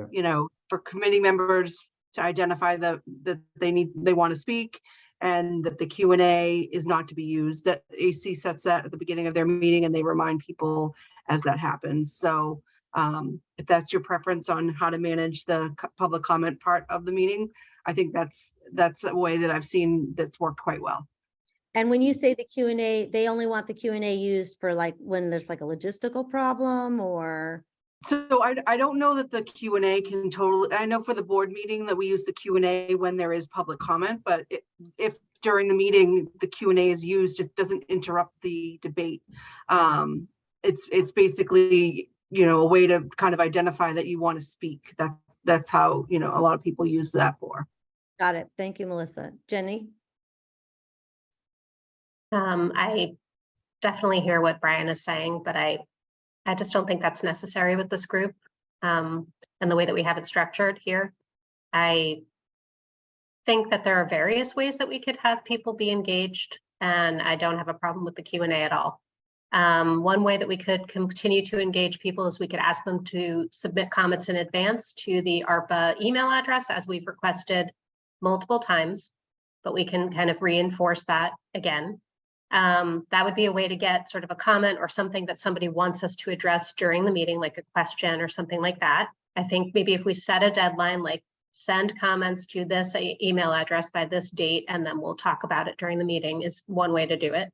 for committee members to identify that they want to speak, and that the Q&A is not to be used, that AC sets that at the beginning of their meeting and they remind people as that happens. So if that's your preference on how to manage the public comment part of the meeting, I think that's a way that I've seen that's worked quite well. And when you say the Q&A, they only want the Q&A used for like when there's like a logistical problem or? So I don't know that the Q&A can totally, I know for the board meeting that we use the Q&A when there is public comment, but if during the meeting, the Q&A is used, it doesn't interrupt the debate. It's basically, you know, a way to kind of identify that you want to speak. That's how, you know, a lot of people use that for. Got it. Thank you, Melissa. Jenny? I definitely hear what Brian is saying, but I just don't think that's necessary with this group, and the way that we have it structured here. I think that there are various ways that we could have people be engaged, and I don't have a problem with the Q&A at all. One way that we could continue to engage people is we could ask them to submit comments in advance to the ARPA email address, as we've requested multiple times, but we can kind of reinforce that again. That would be a way to get sort of a comment or something that somebody wants us to address during the meeting, like a question or something like that. I think maybe if we set a deadline, like send comments to this email address by this date, and then we'll talk about it during the meeting, is one way to do it.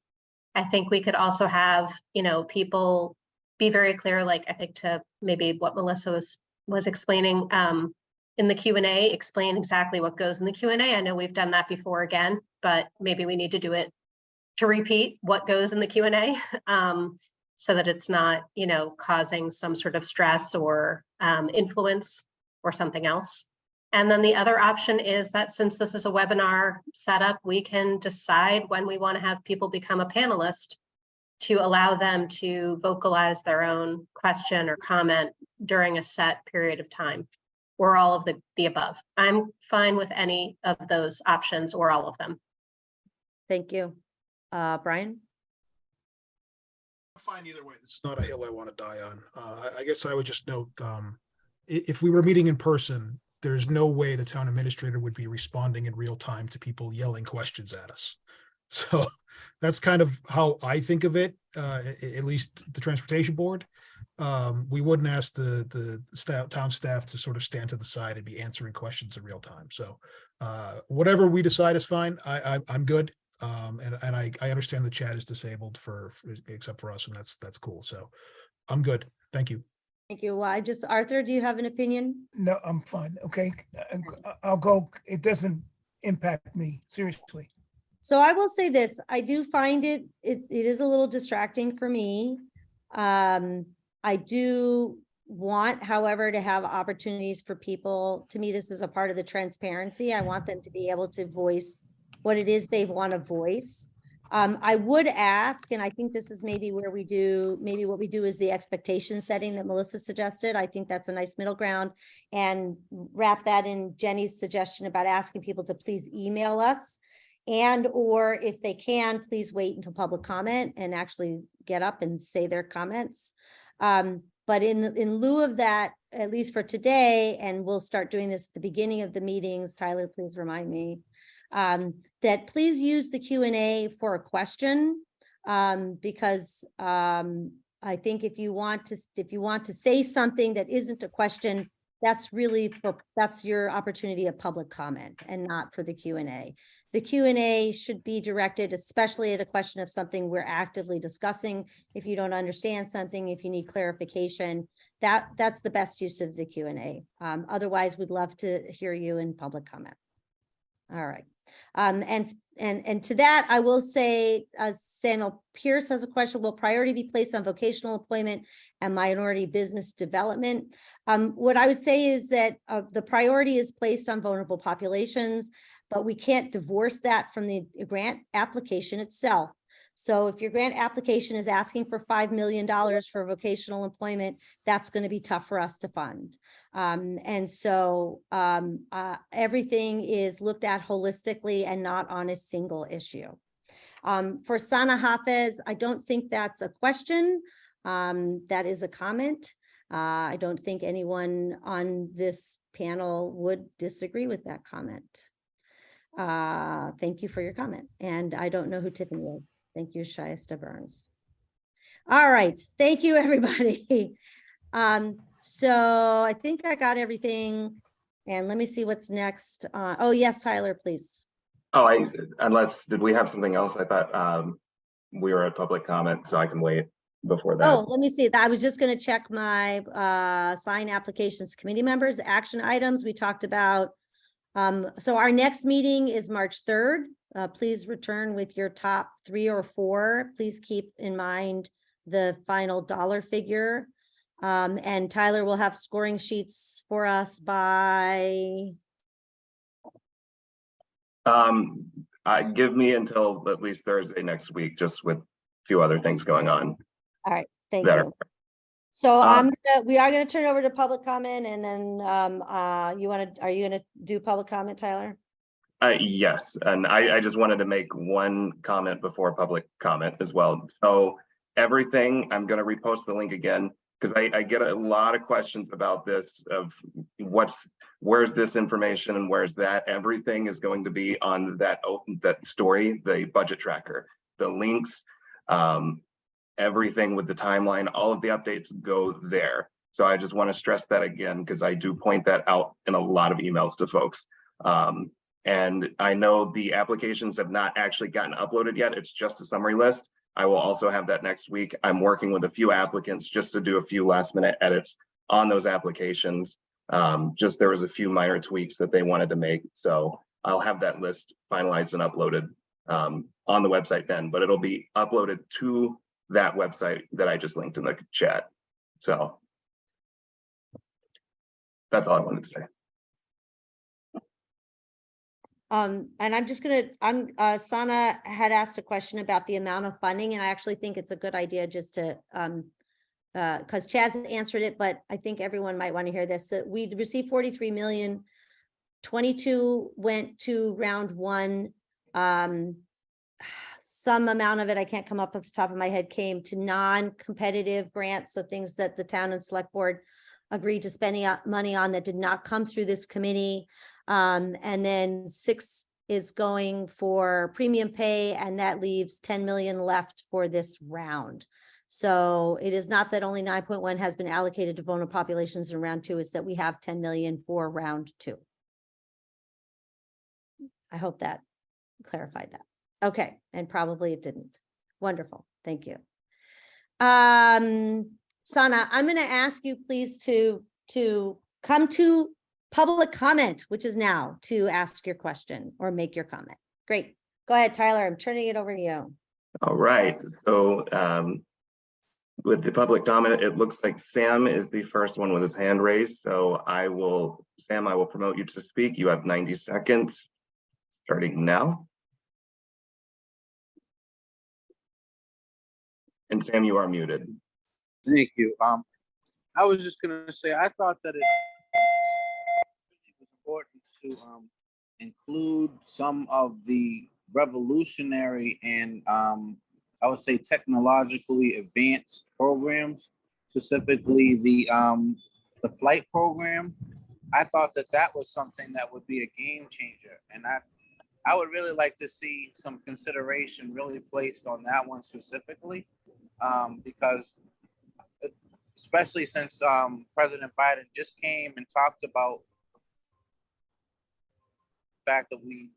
I think we could also have, you know, people be very clear, like I think to maybe what Melissa was explaining in the Q&A, explain exactly what goes in the Q&A. I know we've done that before again, but maybe we need to do it to repeat what goes in the Q&A, so that it's not, you know, causing some sort of stress or influence or something else. And then the other option is that since this is a webinar setup, we can decide when we want to have people become a panelist to allow them to vocalize their own question or comment during a set period of time, or all of the above. I'm fine with any of those options or all of them. Thank you. Brian? I'm fine either way. This is not a hill I want to die on. I guess I would just note, if we were meeting in person, there's no way the town administrator would be responding in real time to people yelling questions at us. So that's kind of how I think of it, at least the transportation board. We wouldn't ask the town staff to sort of stand to the side and be answering questions in real time. So whatever we decide is fine. I'm good. And I understand the chat is disabled for except for us, and that's cool. So I'm good. Thank you. Thank you. Well, Arthur, do you have an opinion? No, I'm fine. Okay. I'll go. It doesn't impact me, seriously. So I will say this, I do find it is a little distracting for me. I do want, however, to have opportunities for people. To me, this is a part of the transparency. I want them to be able to voice what it is they want to voice. I would ask, and I think this is maybe what we do is the expectation setting that Melissa suggested. I think that's a nice middle ground, and wrap that in Jenny's suggestion about asking people to please email us, and or if they can, please wait until public comment and actually get up and say their comments. But in lieu of that, at least for today, and we'll start doing this at the beginning of the meetings, Tyler, please remind me, that please use the Q&A for a question, because I think if you want to say something that isn't a question, that's your opportunity of public comment and not for the Q&A. The Q&A should be directed, especially at a question of something we're actively discussing. If you don't understand something, if you need clarification, that's the best use of the Q&A. Otherwise, we'd love to hear you in public comment. All right. And to that, I will say, Samuel Pierce has a question. Will priority be placed on vocational employment and minority business development? What I would say is that the priority is placed on vulnerable populations, but we can't divorce that from the grant application itself. So if your grant application is asking for $5 million for vocational employment, that's going to be tough for us to fund. And so everything is looked at holistically and not on a single issue. For Sana Hafez, I don't think that's a question. That is a comment. I don't think anyone on this panel would disagree with that comment. Thank you for your comment. And I don't know who Tiffany is. Thank you, Shayesta Burns. All right. Thank you, everybody. So I think I got everything. And let me see what's next. Oh, yes, Tyler, please. Oh, did we have something else? I thought we were at public comment, so I can wait before that. Oh, let me see. I was just gonna check my sign applications committee members, action items we talked about. So our next meeting is March 3rd. Please return with your top 3 or 4. Please keep in mind the final dollar figure. And Tyler will have scoring sheets for us by, Give me until at least Thursday next week, just with a few other things going on. all right, thank Better. you. So we are gonna turn over to public comment, and then are you gonna do public comment, Tyler? Yes, and I just wanted to make one comment before public comment as well. So everything, I'm going to repost the link again, because I get a lot of questions about this of where's this information and where's that. Everything is going to be on that story, the budget tracker, the links, everything with the timeline, all of the updates go there. So I just want to stress that again, because I do point that out in a lot of emails to folks. And I know the applications have not actually gotten uploaded yet. It's just a summary list. I will also have that next week. I'm working with a few applicants just to do a few last minute edits on those applications. Just there was a few minor tweaks that they wanted to make. So I'll have that list finalized and uploaded on the website then, but it'll be uploaded to that website that I just linked in the chat. So that's all I wanted to say. And I'm just gonna, Sana had asked a question about the amount of funding, and I actually think it's a good idea just to, because Chaz answered it, but I think everyone might want to hear this. That we received 43 million, 22 went to round 1. Some amount of it, I can't come up off the top of my head, came to non-competitive grants. So things that the town and select board agreed to spending money on that did not come through this committee. And then 6 is going for premium pay, and that leaves 10 million left for this round. So it is not that only 9.1 has been allocated to vulnerable populations in round 2, it's that we have 10 million for round 2. I hope that clarified that. Okay, and probably it didn't. Wonderful, thank you. Sana, I'm gonna ask you please to come to public comment, which is now, to ask your question or make your comment. Great. Go ahead, Tyler. I'm turning it over to you. All right. So with the public comment, it looks like Sam is the first one with his hand raised. So Sam, I will promote you to speak. You have 90 seconds starting now. And Sam, you are muted. Thank you. I was just gonna say, I thought that it was important to include some of the revolutionary and I would say technologically advanced programs, specifically the flight program. I thought that that was something that would be a game changer, and I would really like to see some consideration really placed on that one specifically, because especially since President Biden just came and talked about the fact that we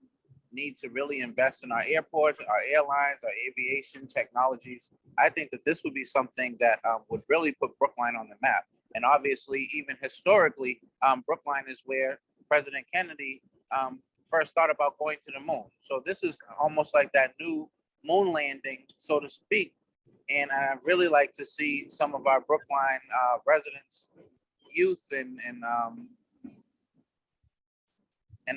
need to really invest in our airports, our airlines, our aviation technologies. I think that this would be something that would really put Brookline on the map. And obviously, even historically, Brookline is where President Kennedy first thought about going to the moon. So this is almost like that new moon landing, so to speak. And I really like to see some of our Brookline residents, youth, and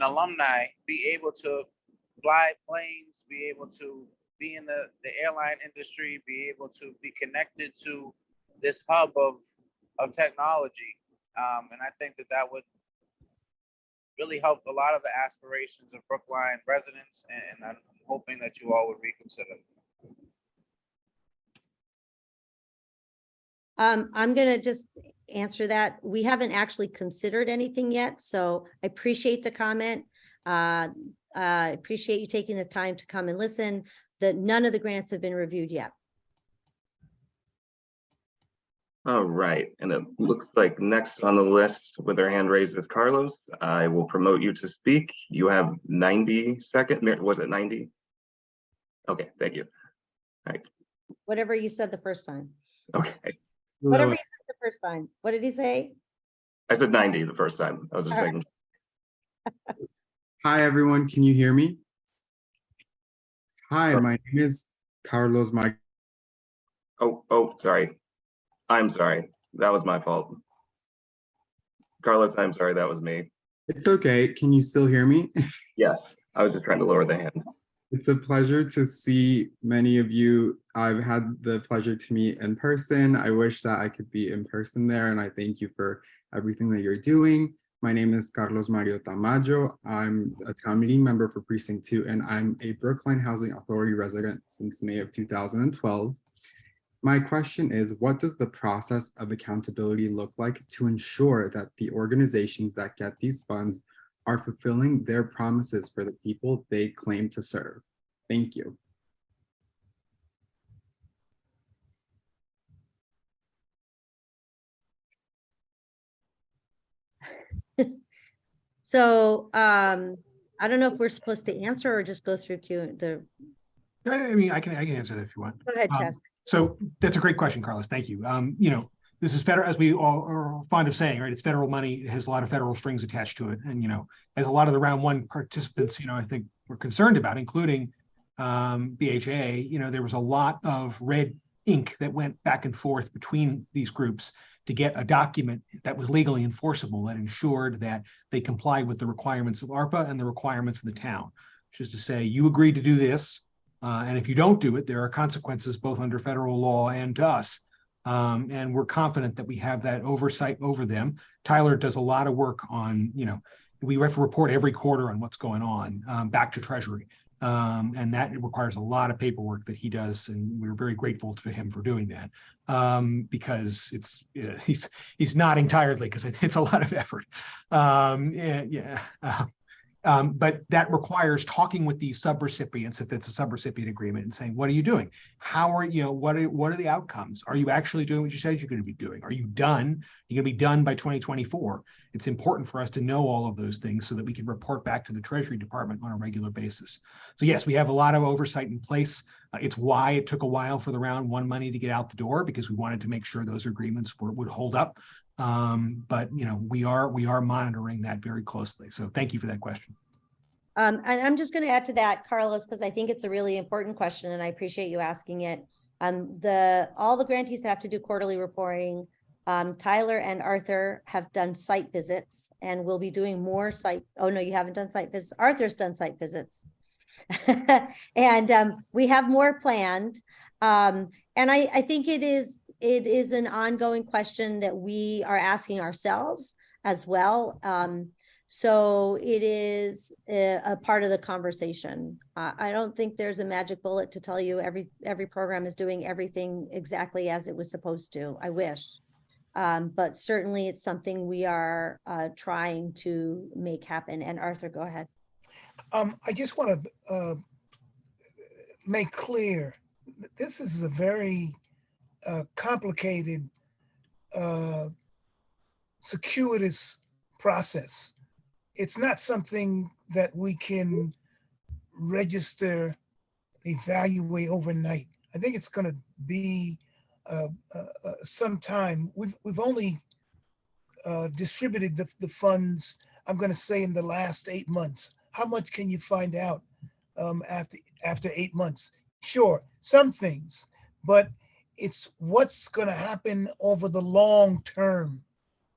alumni be able to fly planes, be able to be in the airline industry, be able to be connected to this hub of technology. And I think that that would really help a lot of the aspirations of Brookline residents, and I'm hoping that you all would reconsider. I'm gonna just answer that. We haven't actually considered anything yet, so I appreciate the comment. I appreciate you taking the time to come and listen. That none of the grants have been reviewed yet. All right, and it looks like next on the list with their hand raised is Carlos. I will promote you to speak. You have 90 seconds. Was it 90? Okay, thank you. Whatever you said the first time. Okay, Whatever Hello. you said the first time. What did he say? I said 90 the first time. I was just All right. making. Hi, everyone. Can you hear me? Hi, my name is Carlos Mag. Oh, sorry. I'm sorry. That was my fault. Carlos, I'm sorry. That was me. It's okay. Can you still hear me? Yes, I was just trying to lower the hand. It's a pleasure to see many of you. I've had the pleasure to meet in person. I wish that I could be in person there, and I thank you for everything that you're doing. My name is Carlos Mario Tamayo. I'm a town meeting member for Precinct 2, and I'm a Brookline Housing Authority resident since May of 2012. My question is, what does the process of accountability look like to ensure that the organizations that get these funds are fulfilling their promises for the people they claim to serve? Thank you. So I don't know if we're supposed to answer or just go through the. I mean, I can answer that if you want. Go ahead, Um, Chess. So that's a great question, Carlos. Thank you. You know, this is federal, as we all are fond of saying, right? It's federal money. It has a lot of federal strings attached to it. And, you know, as a lot of the round one participants, you know, I think were concerned about, including BHA, you know, there was a lot of red ink that went back and forth between these groups to get a document that was legally enforceable, that ensured that they complied with the requirements of ARPA and the requirements of the town, which is to say, you agreed to do this. And if you don't do it, there are consequences both under federal law and to us. And we're confident that we have that oversight over them. Tyler does a lot of work on, you know, we have to report every quarter on what's going on back to Treasury. And that requires a lot of paperwork that he does. And we're very grateful to him for doing that because it's he's nodding tiredly because it's a lot of effort. But that requires talking with these subrecipients, if it's a subrecipient agreement, and saying, what are you doing? How are you, what are the outcomes? Are you actually doing what you said you're going to be doing? Are you done? You're going to be done by 2024. It's important for us to know all of those things so that we can report back to the Treasury Department on a regular basis. So yes, we have a lot of oversight in place. It's why it took a while for the round one money to get out the door, because we wanted to make sure those agreements would hold up. But you know, we are monitoring that very closely. So thank you for that question. And I'm just going to add to that, Carlos, because I think it's a really important question and I appreciate you asking it. All the grantees have to do quarterly reporting. Tyler and Arthur have done site visits and we'll be doing more site. Oh, no, you haven't done site visits. Arthur's done site visits. And we have more planned. And I think it is an ongoing question that we are asking ourselves as well. So it is a part of the conversation. I don't think there's a magic bullet to tell you every program is doing everything exactly as it was supposed to. I wish. But certainly it's something we are trying to make happen. And Arthur, go ahead. I just want to make clear, this is a very complicated, circuitous process. It's not something that we can register, evaluate overnight. I think it's going to be some time. We've only distributed the funds, I'm going to say, in the last 8 months. How much can you find out after 8 months? Sure, some things, but it's what's going to happen over the long term.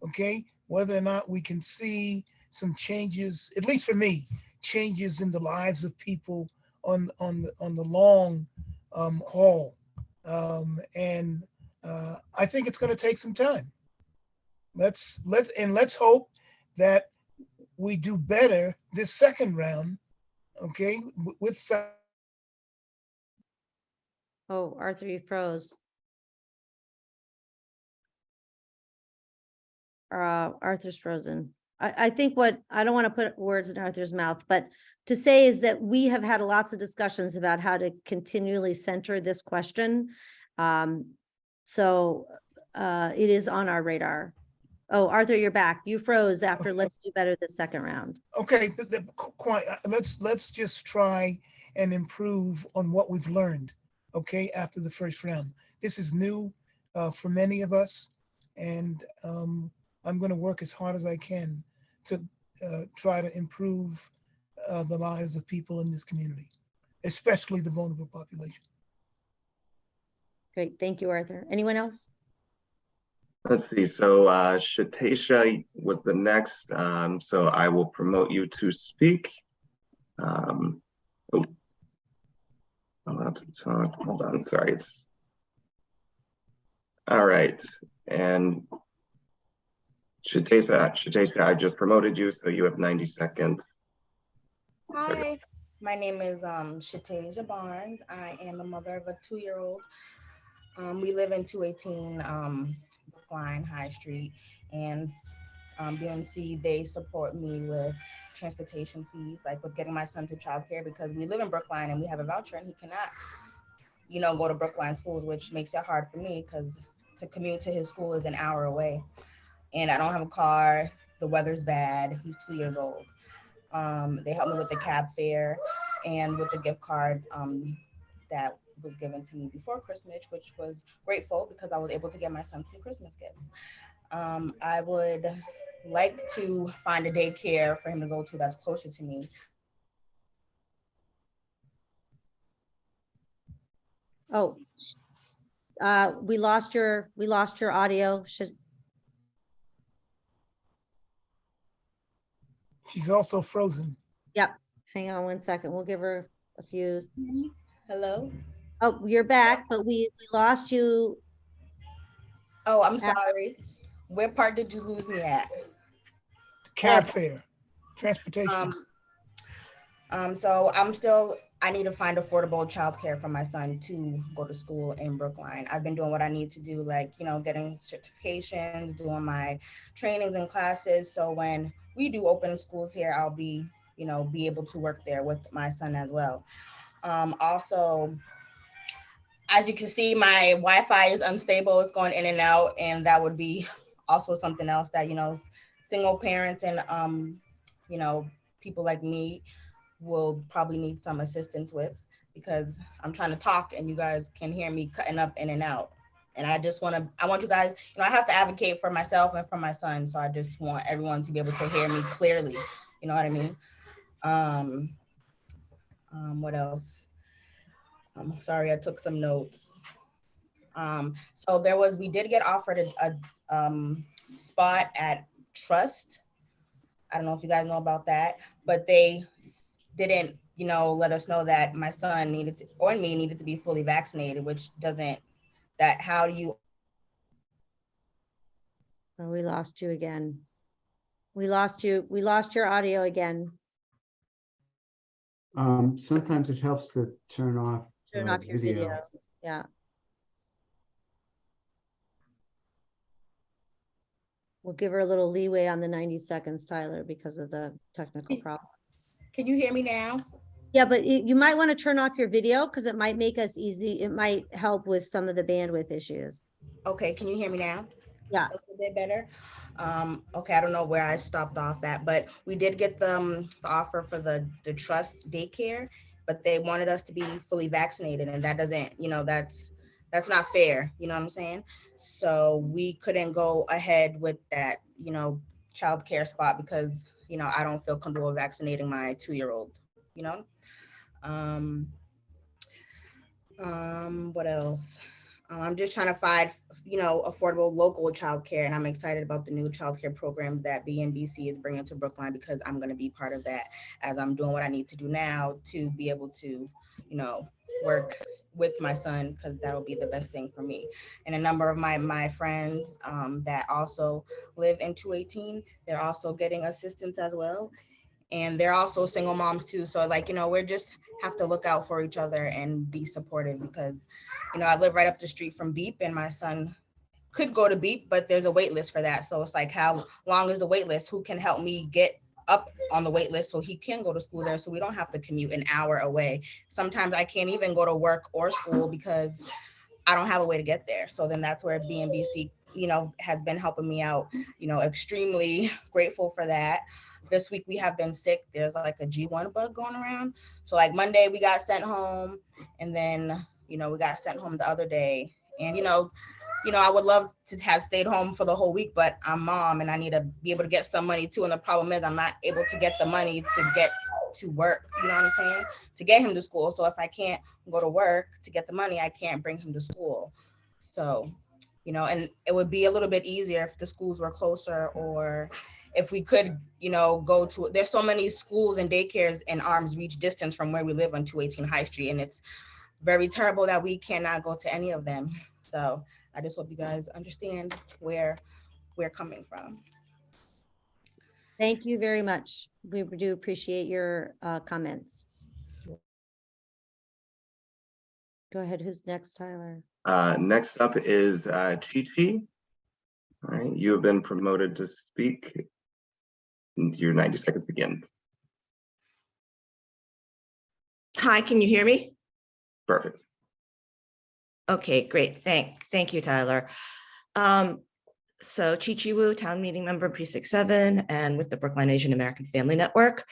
Okay, whether or not we can see some changes, at least for me, changes in the lives of people on the long haul. And I think it's going to take some time. Let's hope that we do better this second round. Okay, with some. Oh, Arthur, you froze. Arthur's frozen. I think I don't want to put words in Arthur's mouth, but to say is that we have had lots of discussions about how to continually center this question. So it is on our radar. Oh, Arthur, you're back. You froze after Let's Do Better the second round. Okay, quite, let's just try and improve on what we've learned, okay, after the first round. This is new for many of us, and I'm going to work as hard as I can to try to improve the lives of people in this community, especially the vulnerable population. Great, thank you, Arthur. Anyone else? Let's see, so Shatasha was the next, so I will promote you to speak. Oh, allowed to talk, hold on, sorry. All right, and Shatasha, I just promoted you, so you have 90 seconds. Hi, my name is Shatasha Barnes. I am the mother of a 2-year-old. We live in 218 Brookline High Street, and BMC, they support me with transportation fees, like with getting my son to childcare, because we live in Brookline and we have a voucher and he cannot, you know, go to Brookline schools, which makes it hard for me because to commute to his school is an hour away. And I don't have a car, the weather's bad, he's 2 years old. They helped me with the cab fare and with the gift card that was given to me before Christmas, which was grateful because I was able to get my son some Christmas gifts. I would like to find a daycare for him to go to that's closer to me. Oh, we lost your audio. She's also frozen. Yep. Hang on one second. We'll give her a few. Hello? Oh, you're back, but we lost you. Oh, I'm sorry. Where part did you lose me at? Cab fare, transportation. So I need to find affordable childcare for my son to go to school in Brookline. I've been doing what I need to do, like, you know, getting certifications, doing my trainings and classes. So when we do open schools here, I'll be, you know, be able to work there with my son as well. Also, as you can see, my Wi-Fi is unstable. It's going in and out, and that would be also something else that, you know, single parents and, you know, people like me will probably need some assistance with, because I'm trying to talk and you guys can hear me cutting up in and out. And I want you guys, you know, I have to advocate for myself and for my son. So I just want everyone to be able to hear me clearly. You know what I mean? What else? I'm sorry, I took some notes. So we did get offered a spot at Trust. I don't know if you guys know about that, but they didn't, you know, let us know that my son needed to be fully vaccinated, which doesn't, how do you? Oh, we lost you again. We lost you. We lost your audio again. Sometimes it helps to turn off Your video. Yeah. We'll give her a little leeway on the 90 seconds, Tyler, because of the technical problems. Can you hear me now? Yeah, but you might want to turn off your video because it might make us easy. It might help with some of the bandwidth issues. Okay, can you hear me now? Yeah. A little bit better. Okay, I don't know where I stopped off at, but we did get the offer for the Trust daycare, but they wanted us to be fully vaccinated, and that doesn't, you know, that's not fair. You know what I'm saying? So we couldn't go ahead with that, you know, childcare spot because, you know, I don't feel comfortable vaccinating my 2-year-old, you know? What else? I'm just trying to find, you know, affordable local childcare, and I'm excited about the new childcare program that BNBC is bringing to Brookline, because I'm going to be part of that as I'm doing what I need to do now to be able to, you know, work with my son, because that will be the best thing for me. And a number of my friends that also live in 218, they're also getting assistance as well. And they're also single moms too. So like, you know, we're just have to look out for each other and be supportive, because, you know, I live right up the street from Beep, and my son could go to Beep, but there's a wait list for that. So it's like, how long is the wait list? Who can help me get up on the wait list so he can go to school there, so we don't have to commute an hour away. Sometimes I can't even go to work or school because I don't have a way to get there. So then that's where BNBC has been helping me out, extremely grateful for that. This week we have been sick. There's like a G1 bug going around. So like Monday we got sent home, and then, we got sent home the other day. And, I would love to have stayed home for the whole week, but I'm mom and I need to be able to get some money too. And the problem is I'm not able to get the money to get to work, you know what I'm saying? To get him to school. So if I can't go to work to get the money, I can't bring him to school. So, and it would be a little bit easier if the schools were closer, or if we could, go to, there's so many schools and daycares in arm's reach distance from where we live on 218 High Street. And it's very terrible that we cannot go to any of them. So I just hope you guys understand where we're coming from. Thank you very much. We do appreciate your comments. Go ahead. Who's next, Tyler? Next up is Chi-Chi. All right, you have been promoted to speak. Your 90 seconds begin. Hi, can you hear me? Perfect. Okay, great. Thank you, Tyler. So Chi-Chi Wu, town meeting member, Precinct 7, and with the Brookline Asian American Family Network.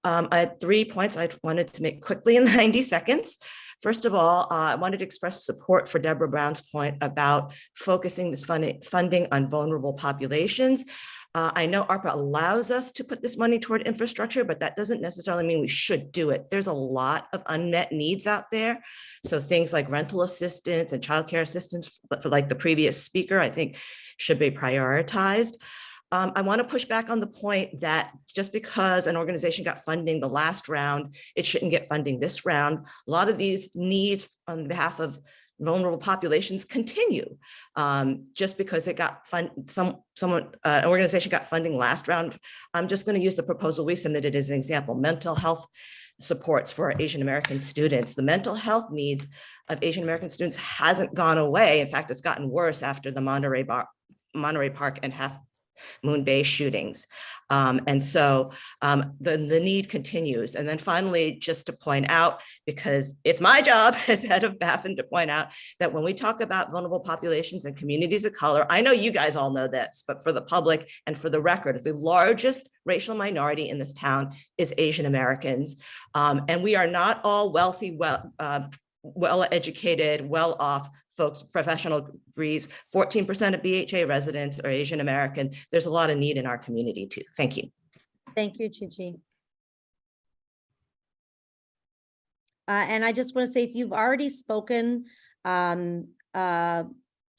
I had 3 points I wanted to make quickly in 90 seconds. First of all, I wanted to express support for Deborah Brown's point about focusing this funding on vulnerable populations. I know ARPA allows us to put this money toward infrastructure, but that doesn't necessarily mean we should do it. There's a lot of unmet needs out there. So things like rental assistance and childcare assistance, for like the previous speaker, I think should be prioritized. I want to push back on the point that just because an organization got funding the last round, it shouldn't get funding this round. A lot of these needs on behalf of vulnerable populations continue. Just because it got an organization got funding last round, I'm just going to use the proposal we submitted as an example. Mental health supports for Asian American students. The mental health needs of Asian American students hasn't gone away. In fact, it's gotten worse after the Monterey Park and Half Moon Bay shootings. And so the need continues. And then finally, just to point out, because it's my job as head of BAFN to point out that when we talk about vulnerable populations and communities of color, I know you guys all know this, but for the public and for the record, the largest racial minority in this town is Asian Americans. And we are not all wealthy, well-educated, well-off folks, professional degrees. 14% of BHA residents are Asian American. There's a lot of need in our community too. Thank you. Thank you, Chi-Chi. And I just want to say, if you've already spoken,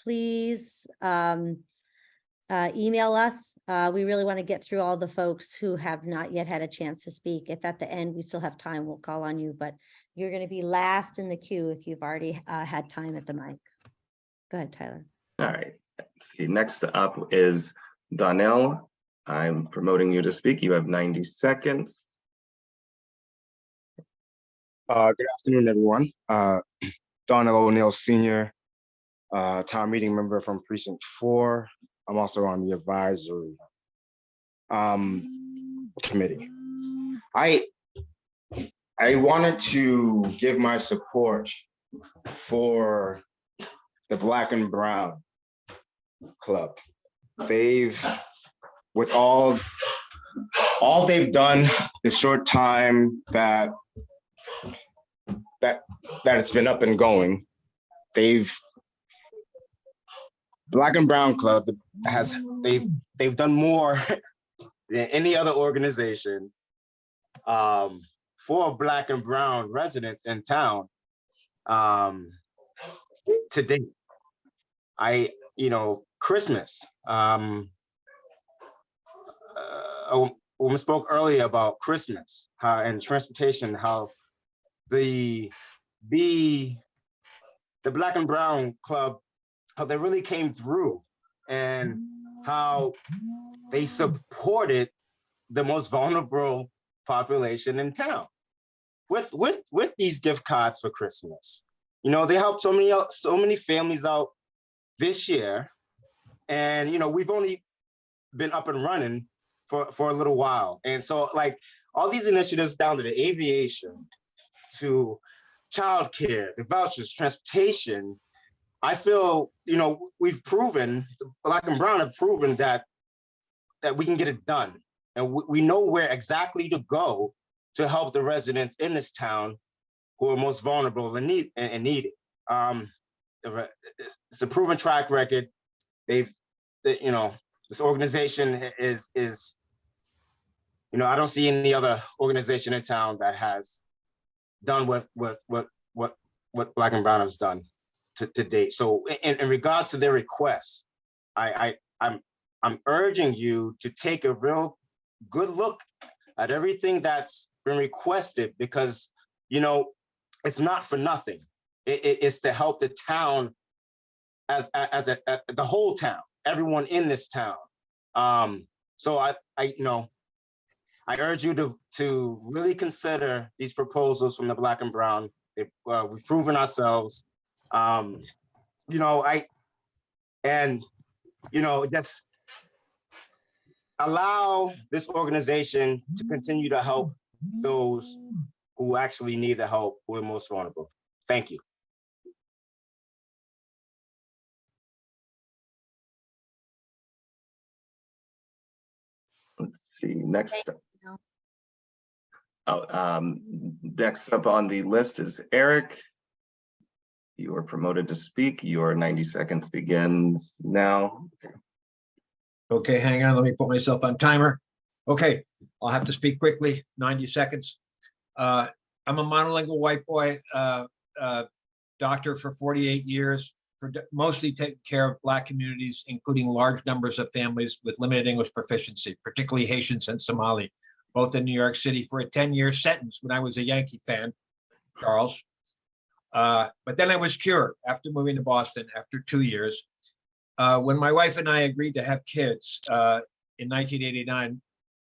please email us. We really want to get through all the folks who have not yet had a chance to speak. If at the end we still have time, we'll call on you, but you're going to be last in the queue if you've already had time at the mic. Go ahead, Tyler. All right. Okay, next up is Donnell. I'm promoting you to speak. You have 90 seconds. Good afternoon, everyone. Donnell O'Neill, Senior, town meeting member from Precinct 4. I'm also on the advisory committee. I wanted to give my support for the Black and Brown Club. They've, with all they've done, the short time that it's been up and going, Black and Brown Club they've done more than any other organization for Black and Brown residents in town to date. Christmas. A woman spoke earlier about Christmas and transportation, how the Black and Brown Club, how they really came through and how they supported the most vulnerable population in town with these gift cards for Christmas. They helped so many families out this year, and we've only been up and running for a little while. And so like all these initiatives down to the aviation, to childcare, the vouchers, transportation, I feel, we've proven, Black and Brown have proven that we can get it done. And we know where exactly to go to help the residents in this town who are most vulnerable and need it. It's a proven track record. This organization is, I don't see any other organization in town that has done what Black and Brown has done to date. So in regards to their requests, I'm urging you to take a real good look at everything that's been requested, because it's not for nothing. It's to help the town as the whole town, everyone in this town. So I urge you to really consider these proposals from the Black and Brown. We've proven ourselves. Just allow this organization to continue to help those who actually need the help, who are most vulnerable. Thank you. Let's see, next up on the list is Eric. You are promoted to speak. Your 90 seconds begins now. Okay, hang on, let me put myself on timer. Okay, I'll have to speak quickly, 90 seconds. I'm a monolingual white boy, doctor for 48 years, mostly taking care of Black communities, including large numbers of families with limited English proficiency, particularly Haitians and Somali, both in New York City for a 10-year sentence when I was a Yankee fan, Charles. But then I was cured after moving to Boston after 2 years. When my wife and I agreed to have kids in 1989,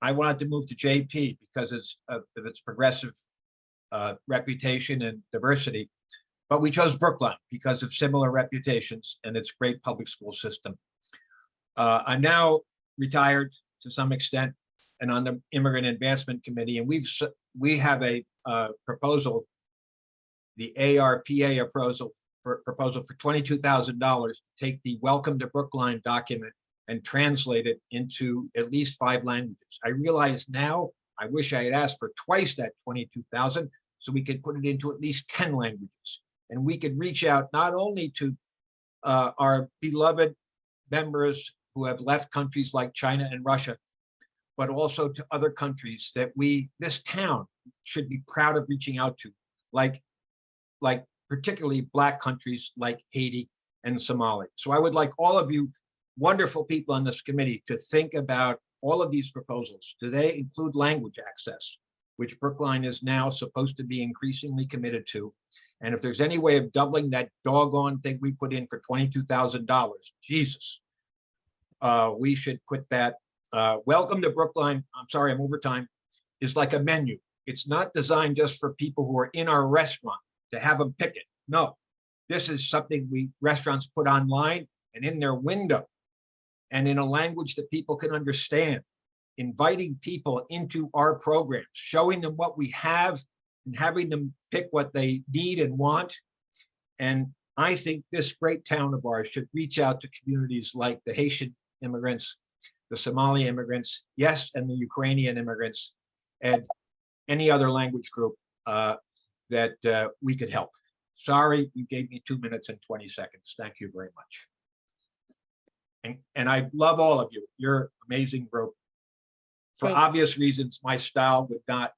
I wanted to move to JP because of its progressive reputation and diversity. But we chose Brookline because of similar reputations and its great public school system. I'm now retired to some extent and on the Immigrant Advancement Committee, and we have a proposal, the ARPA proposal for $22,000 to take the Welcome to Brookline document and translate it into at least 5 languages. I realize now, I wish I had asked for twice that 22,000 so we could put it into at least 10 languages. And we could reach out not only to our beloved members who have left countries like China and Russia, but also to other countries that this town should be proud of reaching out to, like particularly Black countries like Haiti and Somalia. So I would like all of you wonderful people on this committee to think about all of these proposals. Do they include language access, which Brookline is now supposed to be increasingly committed to? And if there's any way of doubling that doggone thing we put in for $22,000, Jesus, we should put that. Welcome to Brookline, I'm sorry, I'm over time, is like a menu. It's not designed just for people who are in our restaurant to have them pick it. No, this is something restaurants put online and in their window and in a language that people can understand, inviting people into our programs, showing them what we have and having them pick what they need and want. And I think this great town of ours should reach out to communities like the Haitian immigrants, the Somali immigrants, yes, and the Ukrainian immigrants, and any other language group that we could help. Sorry, you gave me 2 minutes and 20 seconds. Thank you very much. And I love all of you. You're an amazing group. For obvious reasons, my style would not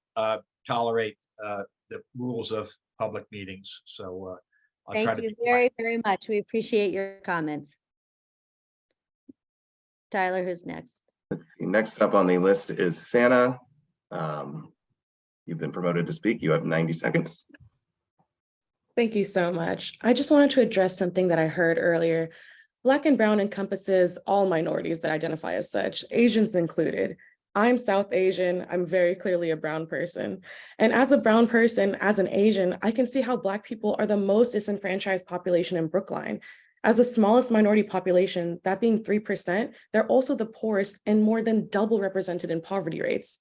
tolerate the rules of public meetings. So I'll try to. Thank you very, very much. We appreciate your comments. Tyler, who's next? Let's see. Next up on the list is Santa. You've been promoted to speak. You have 90 seconds. Thank you so much. I just wanted to address something that I heard earlier. Black and Brown encompasses all minorities that identify as such, Asians included. I'm South Asian. I'm very clearly a brown person. And as a brown person, as an Asian, I can see how Black people are the most disenfranchised population in Brookline. As the smallest minority population, that being 3%, they're also the poorest and more than double represented in poverty rates.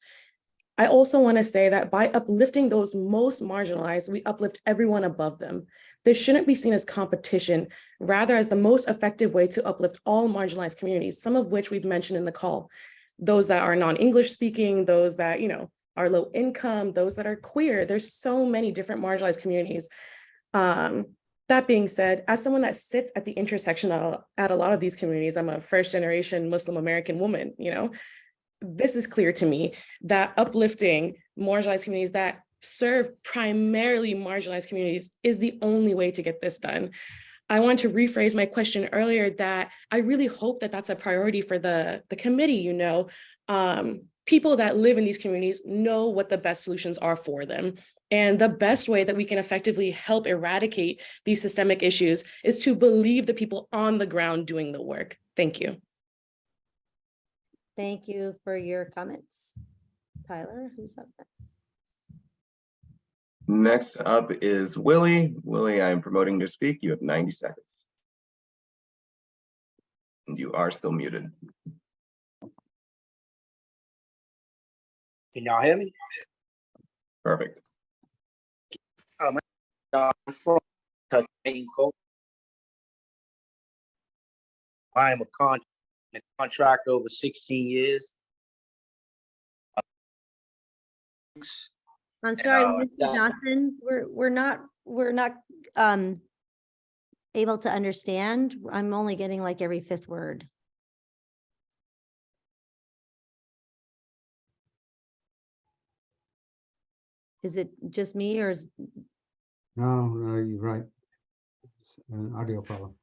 I also want to say that by uplifting those most marginalized, we uplift everyone above them. This shouldn't be seen as competition, rather as the most effective way to uplift all marginalized communities, some of which we've mentioned in the call. Those that are non-English speaking, those that, are low income, those that are queer. There's so many different marginalized communities. That being said, as someone that sits at the intersection at a lot of these communities, I'm a first generation Muslim American woman, this is clear to me that uplifting marginalized communities that serve primarily marginalized communities is the only way to get this done. I want to rephrase my question earlier that I really hope that that's a priority for the committee, people that live in these communities know what the best solutions are for them. And the best way that we can effectively help eradicate these systemic issues is to believe the people on the ground doing the work. Thank you. Thank you for your comments. Tyler, who's up next? Next up is Willie. Willie, I am promoting to speak. You have 90 seconds. And you are still muted. Can y'all hear me? Perfect. I'm from Mexico. I am a contractor over 16 years. I'm sorry, And, Mr. Johnson, we're not able to understand. I'm only getting like every fifth word. Is it just me or is? No, you're right. It's an audio problem.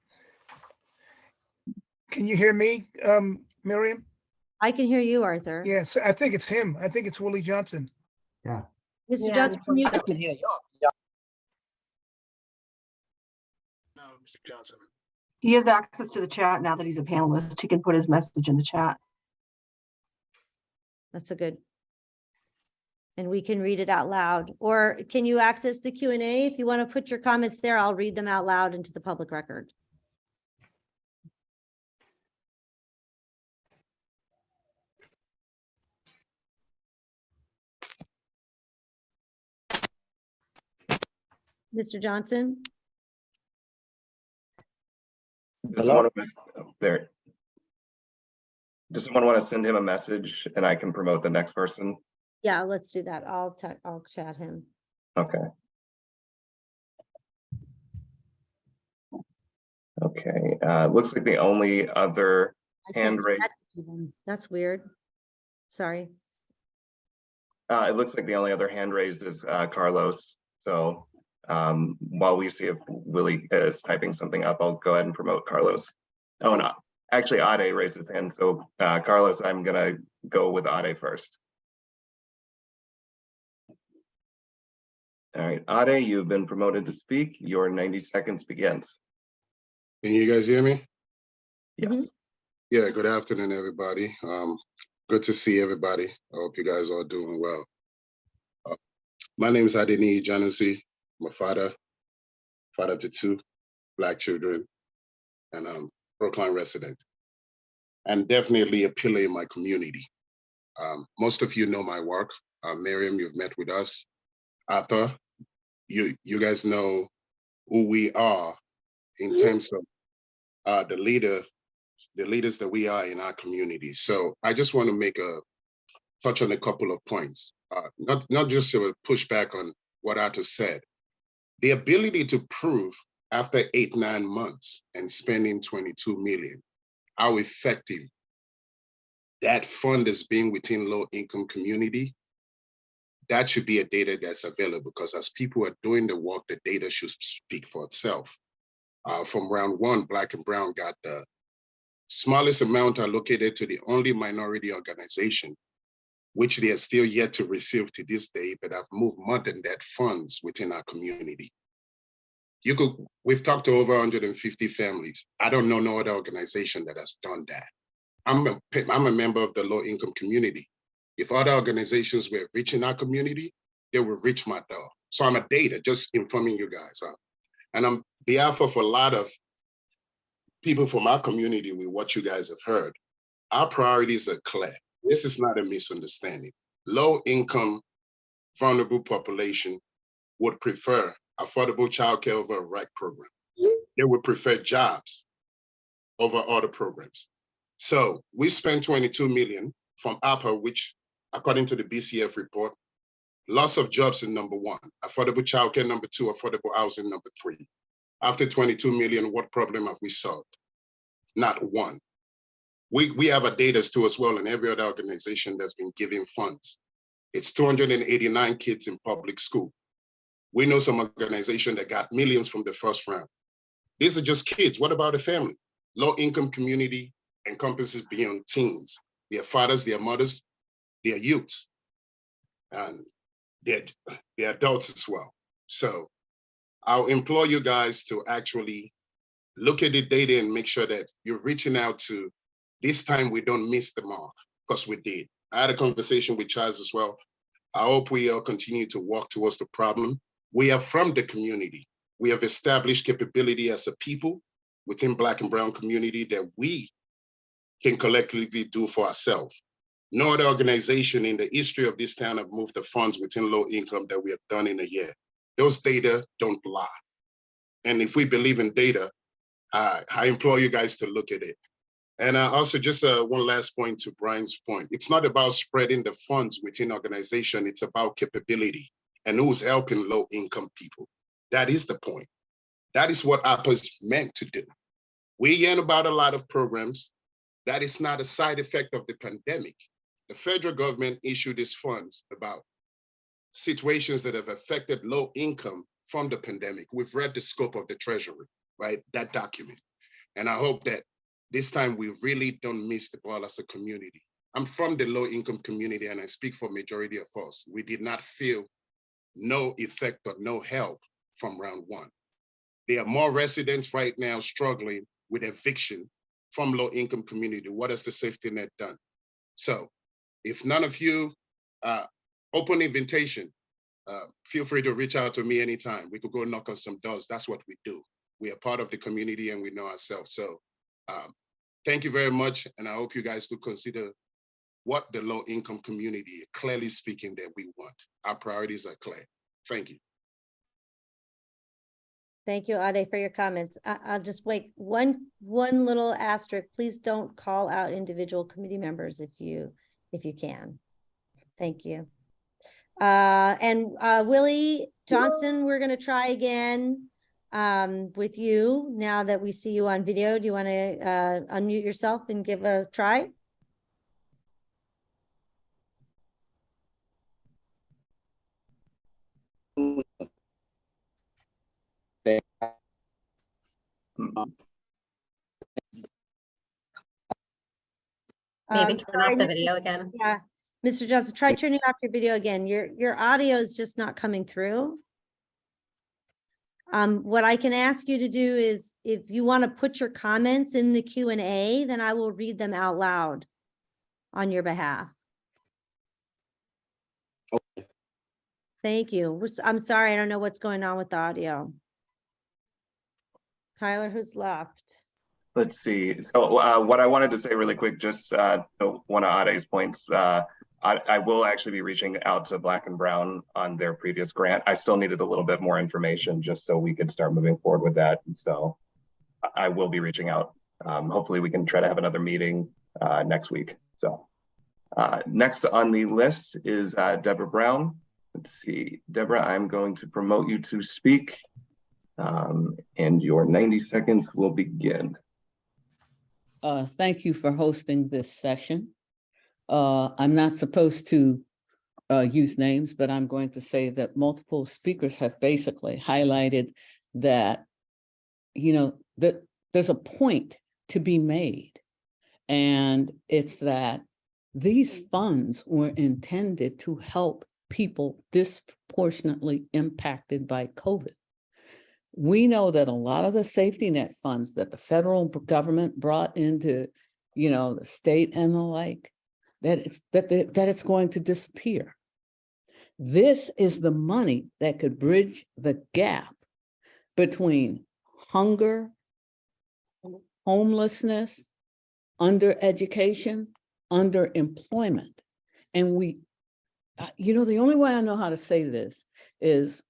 Can you hear me, Miriam? I can hear you, Arthur. Yes, I think it's him. I think it's Willie Johnson. Yeah. Mr. Johnson, can you? I can hear y'all. No, Mr. Johnson. He has access to the chat now that he's a panelist. He can put his message in the chat. That's a good. And we can read it out loud. Or can you access the Q&A? If you want to put your comments there, I'll read them out loud into the public record. Mr. Johnson? Hello? There. Does someone want to send him a message and I can promote the next person? Yeah, let's do that. I'll chat him. Okay. Okay, looks like the only other hand raised. That's weird. Sorry. It looks like the only other hand raised is Carlos. So while we see if Willie is typing something up, I'll go ahead and promote Carlos. Oh, no, actually Ade raised his hand. So Carlos, I'm gonna go with Ade first. All right, Ade, you've been promoted to speak. Your 90 seconds begins. Can you guys hear me? Yes. Yeah, good afternoon, everybody. Good to see everybody. I hope you guys are doing well. My name is Adeni Janisi. I'm a father to 2 Black children, and I'm Brookline resident, and definitely a pillar in my community. Most of you know my work. Miriam, you've met with us. Arthur, you guys know who we are in terms of the leaders that we are in our community. So I just want to touch on a couple of points, not just to push back on what Arthur said. The ability to prove after 8-9 months and spending 22 million, how effective that fund is being within low income community, that should be a data that's available, because as people are doing the work, the data should speak for itself. From round 1, Black and Brown got the smallest amount allocated to the only minority organization, which they are still yet to receive to this day, but have moved more than that funds within our community. We've talked to over 150 families. I don't know no other organization that has done that. I'm a member of the low income community. If other organizations were reaching our community, they will reach my door. So I'm a data, just informing you guys. And on behalf of a lot of people from our community with what you guys have heard, our priorities are clear. This is not a misunderstanding. low-income, vulnerable population would prefer affordable childcare over a RAC program. They would prefer jobs over other programs. So we spent 22 million from ARPA, which according to the BCF report, loss of jobs is number one, affordable childcare number two, affordable housing number three. After 22 million, what problem have we solved? Not one. We have a data too as well, and every other organization that's been giving funds. It's 289 kids in public school. We know some organization that got millions from the first round. These are just kids. What about the family? Low-income community encompasses beyond teens. Their fathers, their mothers, their youths, and their adults as well. So I'll implore you guys to actually look at the data and make sure that you're reaching out to, this time we don't miss the mark, because we did. I had a conversation with Charles as well. I hope we all continue to walk towards the problem. We are from the community. We have established capability as a people within Black and Brown community that we can collectively do for ourselves. No other organization in the history of this town have moved the funds within low income that we have done in a year. Those data don't lie. And if we believe in data, I implore you guys to look at it. And also just one last point to Brian's point. It's not about spreading the funds within organization, it's about capability and who's helping low income people. That is the point. That is what ARPA is meant to do. We hear about a lot of programs. That is not a side effect of the pandemic. The federal government issued these funds about situations that have affected low income from the pandemic. We've read the scope of the Treasury, right? That document. And I hope that this time we really don't miss the ball as a community. I'm from the low income community and I speak for majority of us. We did not feel no effect or no help from round one. There are more residents right now struggling with eviction from low income community. What has the safety net done? So if none of you, open invitation, feel free to reach out to me anytime. We could go knock on some doors. That's what we do. We are part of the community and we know ourselves. So thank you very much. And I hope you guys do consider what the low income community, clearly speaking, that we want. Our priorities are clear. Thank you. Thank you, Ade, for your comments. I'll just wait one little asterisk. Please don't call out individual committee members if you can. Thank you. And Willie Johnson, we're going to try again with you now that we see you on video. Do you want to unmute yourself and give a try? Maybe turn off the Mr. video again. Yeah, Mr. Johnson, try turning off your video again. Your audio is just not coming through. What I can ask you to do is, if you want to put your comments in the Q&A, then I will read them out loud on your behalf. Okay. Thank you. I'm sorry, I don't know what's going on with the audio. Tyler, who's left? Let's see. So what I wanted to say really quick, just to one of Ade's points, I will actually be reaching out to Black and Brown on their previous grant. I still needed a little bit more information just so we could start moving forward with that. And so I will be reaching out. Hopefully we can try to have another meeting next week. So next on the list is Deborah Brown. Let's see, Deborah, I'm going to promote you to speak and your 90 seconds will begin. Thank you for hosting this session. I'm not supposed to use names, but I'm going to say that multiple speakers have basically highlighted that, that there's a point to be made. And it's that these funds were intended to help people disproportionately impacted by COVID. We know that a lot of the safety net funds that the federal government brought into, the state and the like, that it's going to disappear. This is the money that could bridge the gap between hunger, homelessness, undereducation, underemployment. And you know, the only way I know how to say this is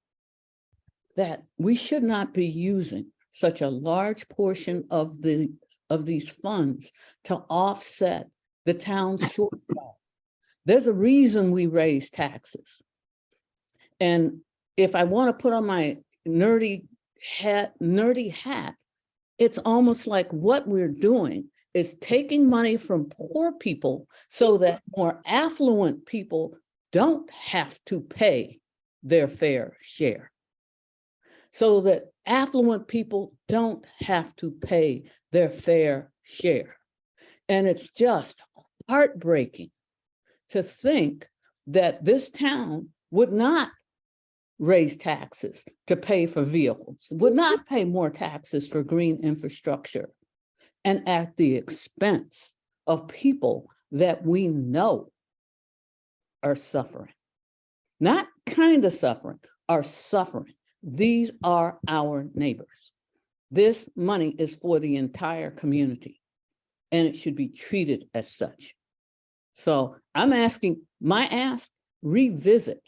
that we should not be using such a large portion of these funds to offset the town's shortfall. There's a reason we raise taxes. And if I want to put on my nerdy hat, it's almost like what we're doing is taking money from poor people so that more affluent people don't have to pay their fair share. So that affluent people don't have to pay their fair share. And it's just heartbreaking to think that this town would not raise taxes to pay for vehicles, would not pay more taxes for green infrastructure, and at the expense of people that we know are suffering. Not kind of suffering, are suffering. These are our neighbors. This money is for the entire community, and it should be treated as such. So I'm asking, revisit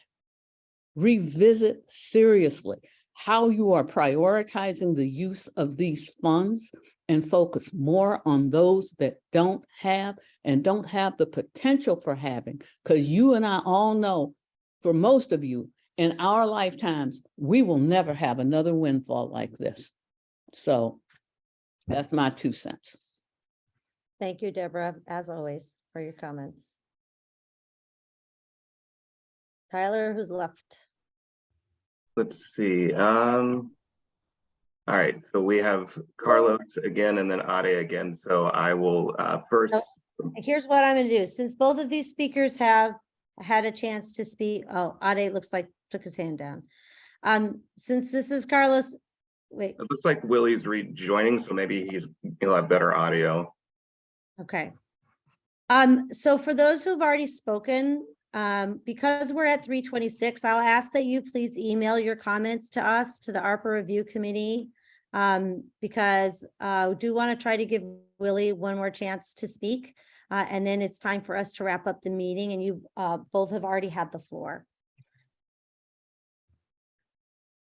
seriously how you are prioritizing the use of these funds and focus more on those that don't have and don't have the potential for having, because you and I all know, for most of you, in our lifetimes, we will never have another windfall like this. So that's my 2 cents. Thank you, Deborah, as always, for your comments. Tyler, who's left? Let's see. All right, so we have Carlos again and then Ade again. So I will first. Here's what I'm gonna do. Since both of these speakers have had a chance to speak, oh, Ade looks like took his hand down. Since this is Carlos, wait, It looks like Willie's rejoining, so maybe he'll have better audio. okay. So for those who've already spoken, because we're at 3:26, I'll ask that you please email your comments to us, to the ARPA Review Committee, because we do want to try to give Willie one more chance to speak, and then it's time for us to wrap up the meeting, and you both have already had the floor.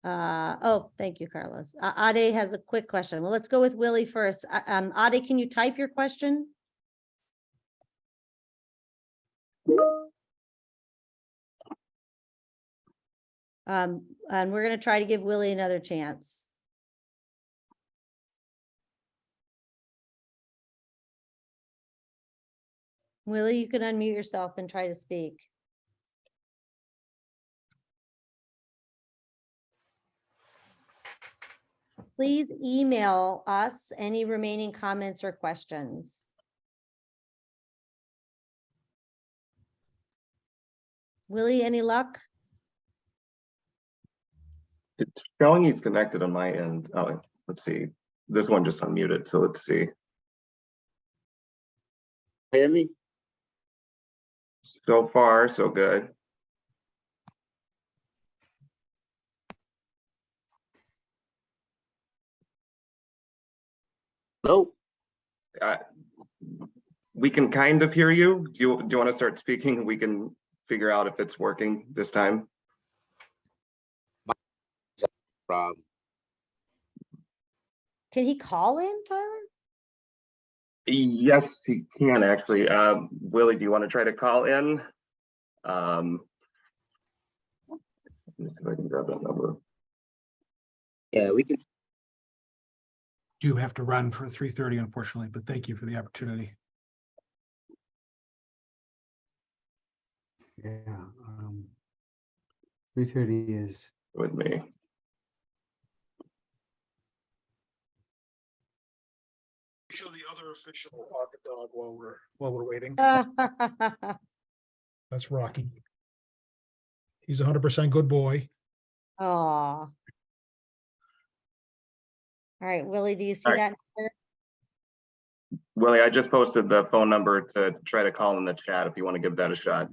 Oh, thank you, Carlos. Ade has a quick question. Well, let's go with Willie first. Ade, can you type your question? And we're going to try to give Willie another chance. Willie, you can unmute yourself and try to speak. Please email us any remaining comments or questions. Willie, any luck? It's showing he's connected on my end. Oh, let's see. This one just unmuted, so let's see. Hear me? So far, so good. Nope. We can kind of hear you. Do you want to start speaking? We can figure out if it's working this time. Problem. Can he call in, Tyler? Yes, he can actually. Willie, do you want to try to call in? Let me see if I can grab that number. Yeah, we can. Do have to run for 3:30, unfortunately, but thank you for the opportunity. Yeah. 3:30 is with me. Show the other official ARPA dog while we're waiting. That's Rocky. He's 100% good boy. Oh. All right, Willie, do you see that number? Willie, I just posted the phone number to try to call in the chat if you want to give that a shot.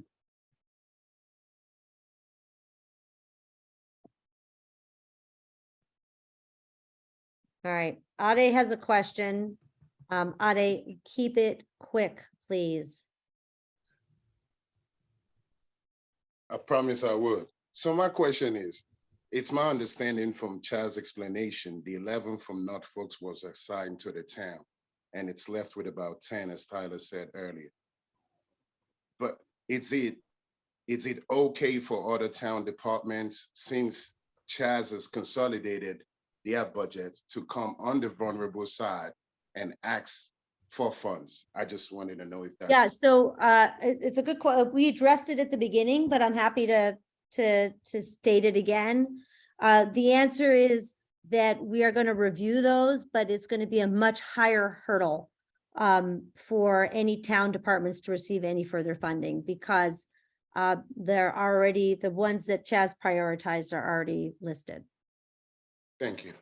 All right, Ade has a question. Ade, keep it quick, please. I promise I would. So my question is, it's my understanding from Chad's explanation, the 11 from North Forks was assigned to the town, and it's left with about 10, as Tyler said earlier. But is it okay for other town departments, since Chaz has consolidated their budget, to come on the vulnerable side and ask for funds? I just wanted to know if that's. Yeah, so it's a good question. We addressed it at the beginning, but I'm happy to state it again. The answer is that we are going to review those, but it's going to be a much higher hurdle for any town departments to receive any further funding, because they're already, the ones that Chaz prioritized are already listed. Thank you.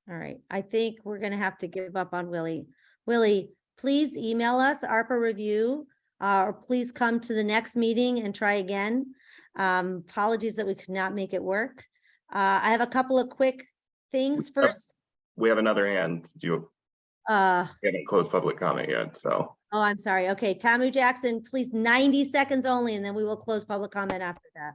All right, I think we're going to have to give up on Willie. Willie, please email us ARPA review, or please come to the next meeting and try again. Apologies that we could not make it work. I have a couple of quick things first. We have another hand. We haven't closed public comment yet, so. Oh, I'm sorry. Okay, Tamu Jackson, please, 90 seconds only, and then we will close public comment after that.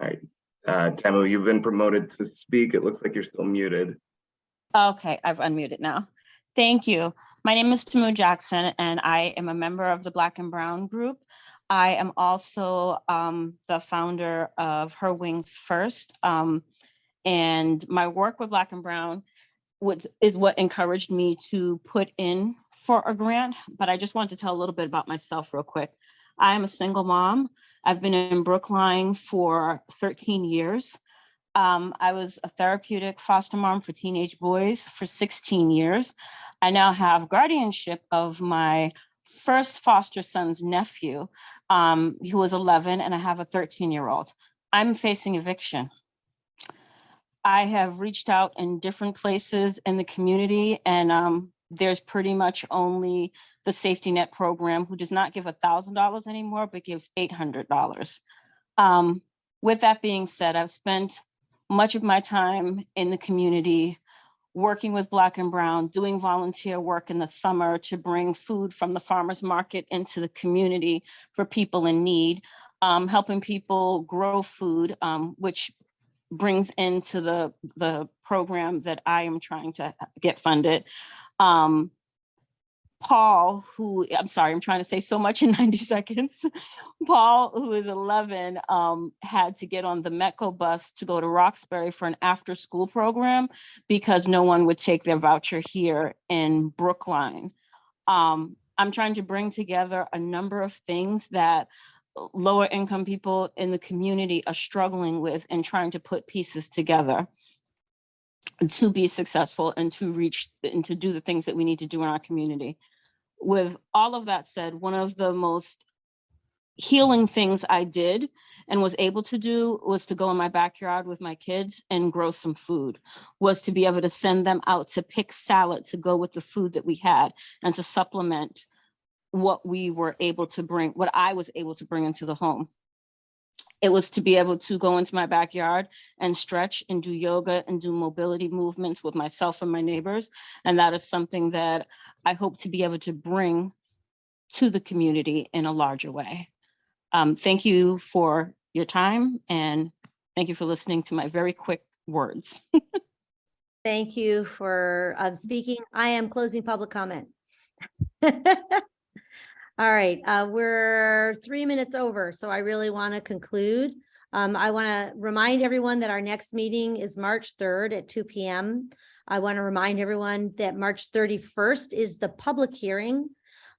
All right, Tamu, you've been promoted to speak. It looks like you're still muted. Okay, I've unmuted now. Thank you. My name is Tamu Jackson, and I am a member of the Black and Brown group. I am also the founder of Her Wings First. And my work with Black and Brown is what encouraged me to put in for a grant. But I just want to tell a little bit about myself real quick. I am a single mom. I've been in Brookline for 13 years. I was a therapeutic foster mom for teenage boys for 16 years. I now have guardianship of my first foster son's nephew, who was 11, and I have a 13-year-old. I'm facing eviction. I have reached out in different places in the community, and there's pretty much only the safety net program, who does not give $1,000 anymore, but gives $800. With that being said, I've spent much of my time in the community working with Black and Brown, doing volunteer work in the summer to bring food from the farmers market into the community for people in need, helping people grow food, which brings into the program that I am trying to get funded. Paul, who, I'm sorry, I'm trying to say so much in 90 seconds. Paul, who is 11, had to get on the Metco bus to go to Roxbury for an after-school program because no one would take their voucher here in Brookline. I'm trying to bring together a number of things that lower income people in the community are struggling with, and trying to put pieces together to be successful and to reach and to do the things that we need to do in our community. With all of that said, one of the most healing things I did and was able to do was to go in my backyard with my kids and grow some food, was to be able to send them out to pick salad to go with the food that we had and to supplement what we were able to bring, what I was able to bring into the home. It was to be able to go into my backyard and stretch and do yoga and do mobility movements with myself and my neighbors. And that is something that I hope to be able to bring to the community in a larger way. Thank you for your time, and thank you for listening to my very quick words. Thank you for speaking. I am closing public comment. All right, we're 3 minutes over, so I really want to conclude. I want to remind everyone that our next meeting is March 3rd at 2 p.m. I want to remind everyone that March 31st is the public hearing.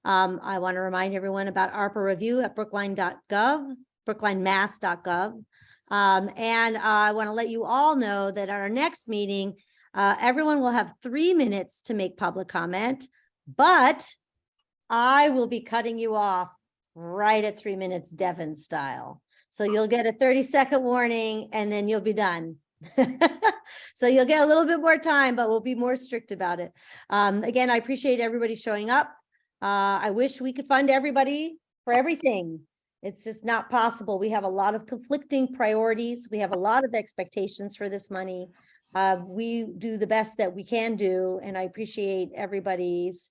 I want to remind everyone about ARPA review at brookline.gov, brooklinemass.gov. And I want to let you all know that at our next meeting, everyone will have 3 minutes to make public comment, but I will be cutting you off right at 3 minutes, Devon style. So you'll get a 30-second warning and then you'll be done. So you'll get a little bit more time, but we'll be more strict about it. Again, I appreciate everybody showing up. I wish we could fund everybody for everything. It's just not possible. We have a lot of conflicting priorities. We have a lot of expectations for this money. We do the best that we can do, and I appreciate everybody's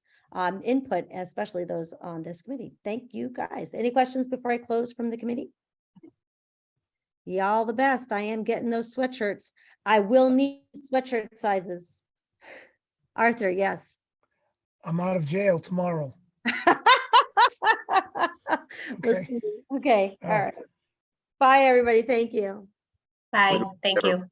input, especially those on this committee. Thank you, guys. Any questions before I close from the committee? Y'all the best. I am getting those sweatshirts. I will need sweatshirt sizes. Arthur, yes. I'm out of jail tomorrow. We'll Okay. see. Okay, All all right. right. Bye, everybody. Thank you. Bye, thank you.